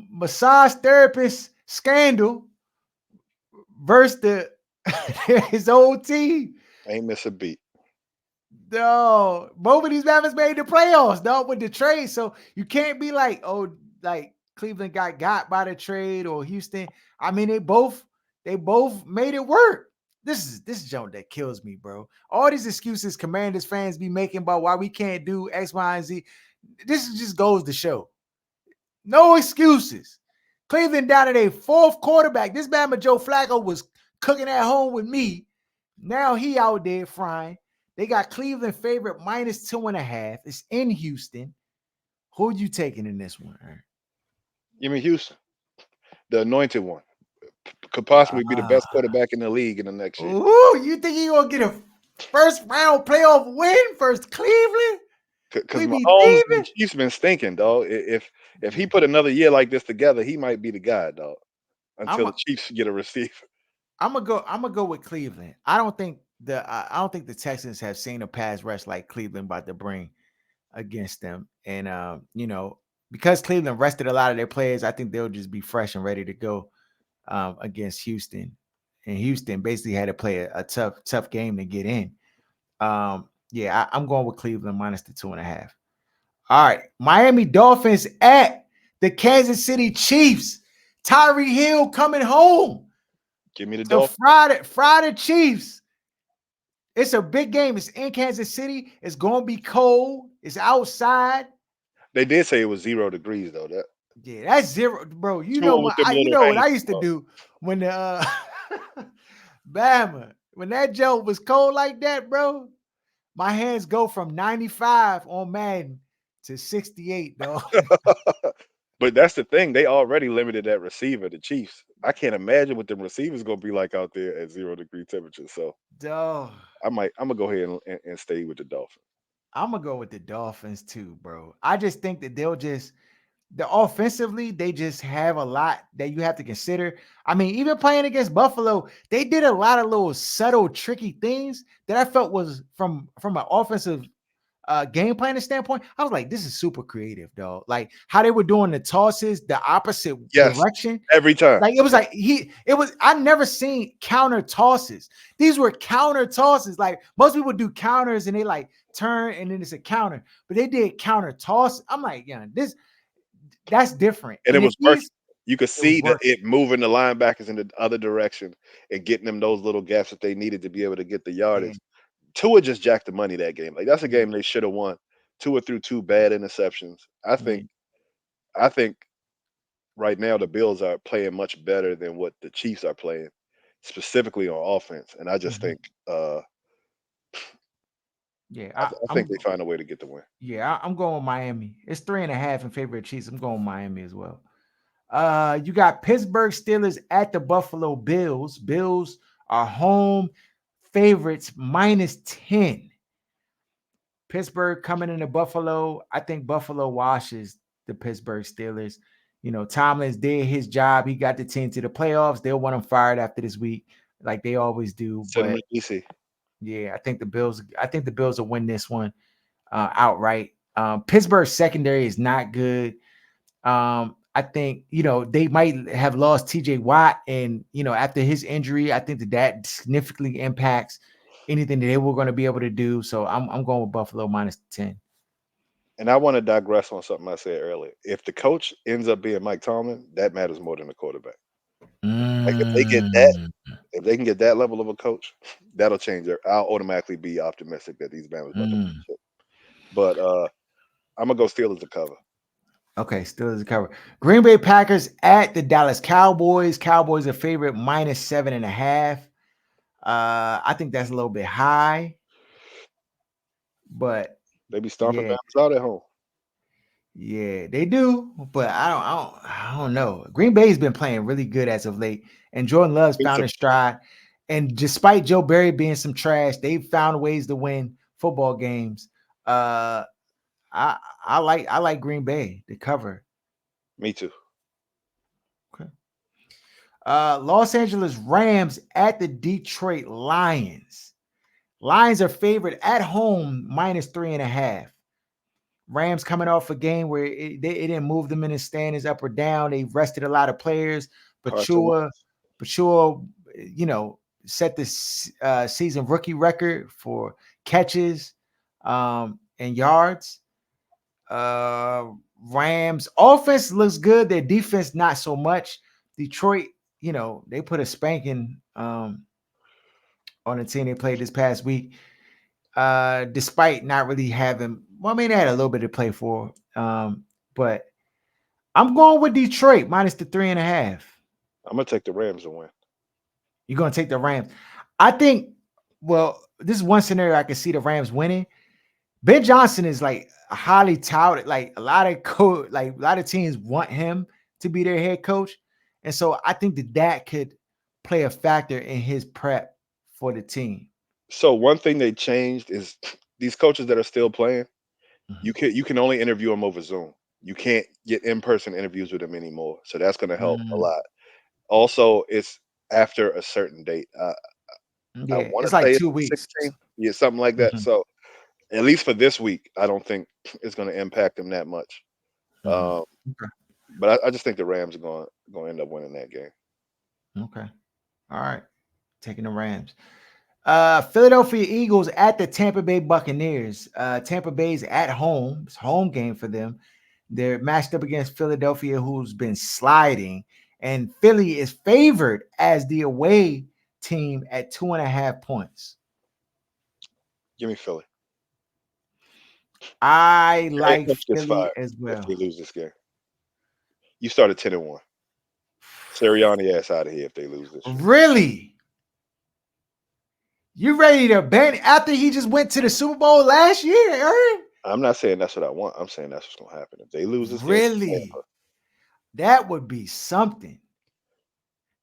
[SPEAKER 1] massage therapist scandal versus his old team.
[SPEAKER 2] Ain't miss a beat.
[SPEAKER 1] No, both of these Mavericks made the playoffs, dog, with the trade. So you can't be like, oh, like Cleveland got by the trade or Houston. I mean, they both made it work. This junk that kills me, bro. All these excuses Commanders fans be making about why we can't do X, Y, and Z. This just goes to show. No excuses. Cleveland down to their fourth quarterback. This Bama Joe Flacco was cooking at home with me. Now he out there frying. They got Cleveland favorite -2.5. It's in Houston. Who you taking in this one? Aaron?
[SPEAKER 2] You mean Houston, the anointed one, Could possibly be the
[SPEAKER 1] Ah.
[SPEAKER 2] best quarterback in the league in the next year.
[SPEAKER 1] Ooh, you think he gonna get a first round playoff win versus Cleveland?
[SPEAKER 2] Because
[SPEAKER 1] We be
[SPEAKER 2] Mahomes and the
[SPEAKER 1] thieving.
[SPEAKER 2] Chiefs been stinking, dog. If he put another year like this together, he might be the guy, dog.
[SPEAKER 1] I'm
[SPEAKER 2] Until the
[SPEAKER 1] a,
[SPEAKER 2] Chiefs get a receiver.
[SPEAKER 1] I'm gonna go. I'm gonna go with Cleveland. I don't think the Texans have seen a pass rush like Cleveland about to bring against them. And because Cleveland rested a lot of their players, I think they'll just be fresh and ready to go against Houston. And Houston basically had to play a tough game to get in. I'm going with Cleveland minus the 2.5. All right, Miami Dolphins at the Kansas City Chiefs. Tyree Hill coming home.
[SPEAKER 2] Give me the
[SPEAKER 1] The
[SPEAKER 2] Dolphins.
[SPEAKER 1] Friday Chiefs. It's a big game. It's in Kansas City. It's going to be cold. It's outside.
[SPEAKER 2] They did say it was 0 degrees though. That
[SPEAKER 1] Yeah, that's zero, bro. You know
[SPEAKER 2] Tua with
[SPEAKER 1] what?
[SPEAKER 2] them
[SPEAKER 1] You
[SPEAKER 2] little
[SPEAKER 1] know what I
[SPEAKER 2] hands,
[SPEAKER 1] used to
[SPEAKER 2] dog.
[SPEAKER 1] do when the Bama, when that joke was cold like that, bro. My hands go from 95 on Madden to 68, dog.
[SPEAKER 2] But that's the thing. They already limited that receiver, the Chiefs. I can't imagine what them receivers gonna be like out there at 0 degree temperature. So
[SPEAKER 1] Dog.
[SPEAKER 2] I'm gonna go ahead and stay with the Dolphins.
[SPEAKER 1] I'm gonna go with the Dolphins too, bro. I just think that the offensively, they just have a lot that you have to consider. I mean, even playing against Buffalo, they did a lot of little subtle, tricky things that I felt was from an offensive game planning standpoint. I was like, this is super creative, dog. Like how they were doing the tosses, the opposite
[SPEAKER 2] Yes,
[SPEAKER 1] direction.
[SPEAKER 2] every time.
[SPEAKER 1] Like it was like I never seen counter tosses. These were counter tosses. Like most people do counters and they like turn and then it's a counter, but they did counter toss. I'm like, yeah, that's different.
[SPEAKER 2] And it
[SPEAKER 1] And if
[SPEAKER 2] was working. You could
[SPEAKER 1] it was
[SPEAKER 2] see that
[SPEAKER 1] working.
[SPEAKER 2] it moving the linebackers in the other direction and getting them those little gaps that they needed to be able to get the
[SPEAKER 1] Yeah,
[SPEAKER 2] yardage. Tua just jacked the money that game. Like that's a
[SPEAKER 1] yeah,
[SPEAKER 2] game they should have won. Tua threw two bad interceptions.
[SPEAKER 1] yeah.
[SPEAKER 2] I think right now the Bills are playing much better than what the Chiefs are playing, specifically on offense. And I just
[SPEAKER 1] Mhm.
[SPEAKER 2] think
[SPEAKER 1] Yeah,
[SPEAKER 2] I think they find a way to get the win.
[SPEAKER 1] I'm going with Miami. It's 3.5 in favor of Chiefs. I'm going with Miami as well. You got Pittsburgh Steelers at the Buffalo Bills. Bills are home favorites minus 10. Pittsburgh coming into Buffalo. I think Buffalo washes the Pittsburgh Steelers. Tomlin's did his job. He got the team to the playoffs. They'll want him fired after this week, like they always do.
[SPEAKER 2] Send them
[SPEAKER 1] But
[SPEAKER 2] to DC.
[SPEAKER 1] yeah, I think the Bills will win this one outright. Pittsburgh secondary is not good. I think they might have lost TJ Watt, and after his injury, I think that significantly impacts anything that they were going to be able to do. So I'm going with Buffalo minus 10.
[SPEAKER 2] And I want to digress on something I said earlier. If the coach ends up being Mike Tomlin, that matters more than the quarterback. Like
[SPEAKER 1] Mm,
[SPEAKER 2] if they can get that level of a coach, that'll change it. I'll automatically be optimistic that these Bama's about to win
[SPEAKER 1] mm.
[SPEAKER 2] shit. But I'm gonna go Steelers to cover.
[SPEAKER 1] Okay, still as a cover. Green Bay Packers at the Dallas Cowboys. Cowboys are favorite minus 7.5. I think that's a little bit high, but
[SPEAKER 2] They be stomping
[SPEAKER 1] yeah,
[SPEAKER 2] Bama's out at home.
[SPEAKER 1] yeah, they do. But I don't know. Green Bay's been playing really good as of late, and Jordan Love's
[SPEAKER 2] Been
[SPEAKER 1] found his stride. And despite Joe Barry being some trash, they've found ways to win football games. Uh, I like Green Bay to cover.
[SPEAKER 2] Me too.
[SPEAKER 1] Okay. Los Angeles Rams at the Detroit Lions. Lions are favored at home minus 3.5. Rams coming off a game where it didn't move them in the standings up or down. They rested a lot of players.
[SPEAKER 2] Carson
[SPEAKER 1] Pachua,
[SPEAKER 2] Wentz.
[SPEAKER 1] Pachua, set this season rookie record for catches and yards. Uh, Rams offense looks good. Their defense not so much. Detroit, they put a spanking on the team they played this past week. Despite not really having, well, I mean, they had a little bit to play for. But I'm going with Detroit minus the 3.5.
[SPEAKER 2] I'm gonna take the Rams to win.
[SPEAKER 1] You're going to take the Rams. I think, well, this is one scenario I can see the Rams winning. Ben Johnson is like highly touted. Like a lot of teams want him to be their head coach. And so I think that could play a factor in his prep for the team.
[SPEAKER 2] So one thing they changed is these coaches that are still playing,
[SPEAKER 1] Mhm.
[SPEAKER 2] you can only interview them over Zoom. You can't get in-person interviews with them anymore. So that's going to help a
[SPEAKER 1] Mm,
[SPEAKER 2] lot. Also, it's after a certain date. I
[SPEAKER 1] yeah,
[SPEAKER 2] want
[SPEAKER 1] it's
[SPEAKER 2] to
[SPEAKER 1] like
[SPEAKER 2] say it's
[SPEAKER 1] 2 weeks.
[SPEAKER 2] the 16th. Yeah, something like that.
[SPEAKER 1] Mhm,
[SPEAKER 2] So at least for this week, I don't think it's going to impact them that much.
[SPEAKER 1] mhm.
[SPEAKER 2] Um,
[SPEAKER 1] Okay.
[SPEAKER 2] but I just think the Rams are going to end up winning that game.
[SPEAKER 1] Okay. All right. Taking the Rams. Philadelphia Eagles at the Tampa Bay Buccaneers. Tampa Bay's at home. It's home game for them. They're matched up against Philadelphia, who's been sliding, and Philly is favored as the away team at 2.5 points.
[SPEAKER 2] Give me Philly.
[SPEAKER 1] I
[SPEAKER 2] The head
[SPEAKER 1] like
[SPEAKER 2] coach gets
[SPEAKER 1] Philly
[SPEAKER 2] fired
[SPEAKER 1] as
[SPEAKER 2] if
[SPEAKER 1] well.
[SPEAKER 2] they lose this game. You started 10-1. Sirianni ass out of here if they lose this shit.
[SPEAKER 1] Really? You ready to ban after he just went to the Super Bowl last year, Aaron?
[SPEAKER 2] I'm not saying that's what I want. I'm saying that's what's going to happen. If they lose this game to
[SPEAKER 1] Really?
[SPEAKER 2] Tampa,
[SPEAKER 1] That would be something.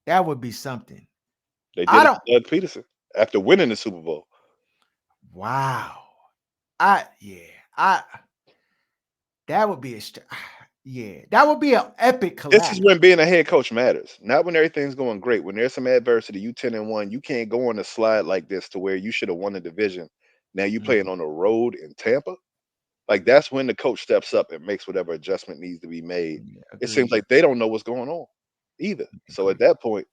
[SPEAKER 1] That would be something.
[SPEAKER 2] they
[SPEAKER 1] I
[SPEAKER 2] did it
[SPEAKER 1] don't.
[SPEAKER 2] to Doug Peterson after winning the Super Bowl.
[SPEAKER 1] Wow. I yeah. I that would be yeah. That would be an epic
[SPEAKER 2] This is
[SPEAKER 1] collapse.
[SPEAKER 2] when being a head coach matters. Not when everything's going great. When there's some adversity, you 10-1, you can't go on a slide like this to where you should have won the division. Now you playing
[SPEAKER 1] Mhm.
[SPEAKER 2] on the road in Tampa. Like that's when the coach steps up and makes whatever adjustment needs to be made.
[SPEAKER 1] Yeah,
[SPEAKER 2] It seems
[SPEAKER 1] agreed.
[SPEAKER 2] like they don't know what's going on either. So at
[SPEAKER 1] Agreed.
[SPEAKER 2] that point,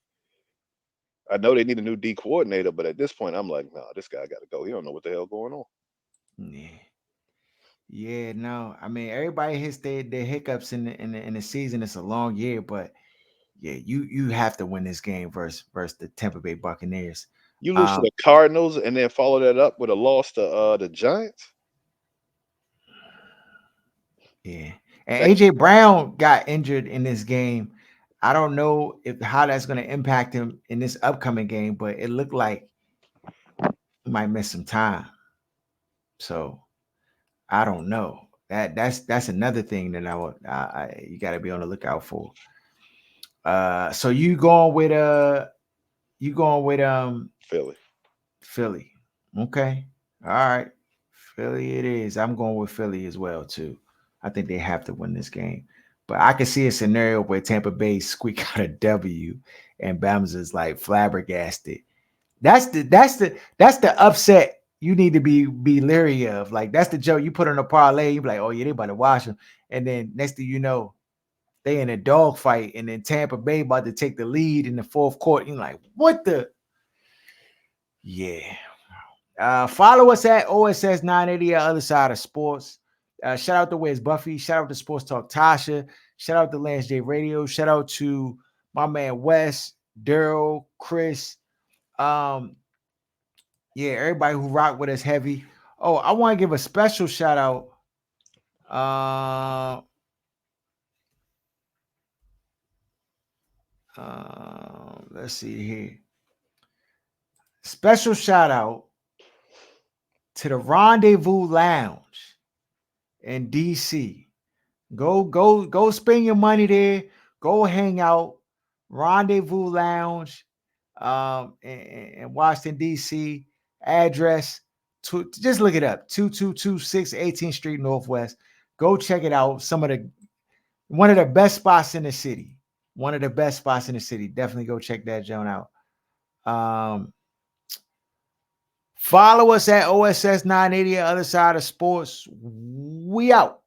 [SPEAKER 2] I know they need a new D coordinator, but at this point, I'm like, nah, this guy got to go. He don't know what the hell going on.
[SPEAKER 1] Yeah. Yeah, no. I mean, everybody hits their hiccups in the season. It's a long year, but yeah, you have to win this game versus the Tampa Bay Buccaneers.
[SPEAKER 2] You lose to
[SPEAKER 1] Um,
[SPEAKER 2] the Cardinals and then follow that up with a loss to the Giants.
[SPEAKER 1] yeah. And
[SPEAKER 2] That
[SPEAKER 1] AJ Brown got injured in this game. I don't know if how that's going to impact him in this upcoming game, but it looked like he might miss some time. So I don't know. That's another thing that you got to be on the lookout for. So you going with
[SPEAKER 2] Philly.
[SPEAKER 1] Philly. Okay. All right. Philly it is. I'm going with Philly as well, too. I think they have to win this game. But I can see a scenario where Tampa Bay squeak out a W and Bama's is like flabbergasted. That's the upset you need to be leery of. Like that's the joke you put on a parlay. You be like, oh yeah, they about to wash them. And then next thing you know, they in a dog fight, and then Tampa Bay about to take the lead in the fourth quarter. You're like, what the? Yeah. Follow us at OSS 980 Other Side of Sports. Shout out to Where's Buffy. Shout out to Sports Talk Tasha. Shout out to Lance J Radio. Shout out to my man Wes, Daryl, Chris. Um, yeah, everybody who rock with us heavy. Oh, I want to give a special shout out. Uh, let's see here. Special shout out to the Rendezvous Lounge in DC. Go spend your money there. Go hang out. Rendezvous Lounge in Washington, D.C. Address just look it up. 2226 18th Street Northwest. Go check it out. One of the best spots in the city. One of the best spots in the city. Definitely go check that joint out. Follow us at OSS 980 Other Side of Sports. We out.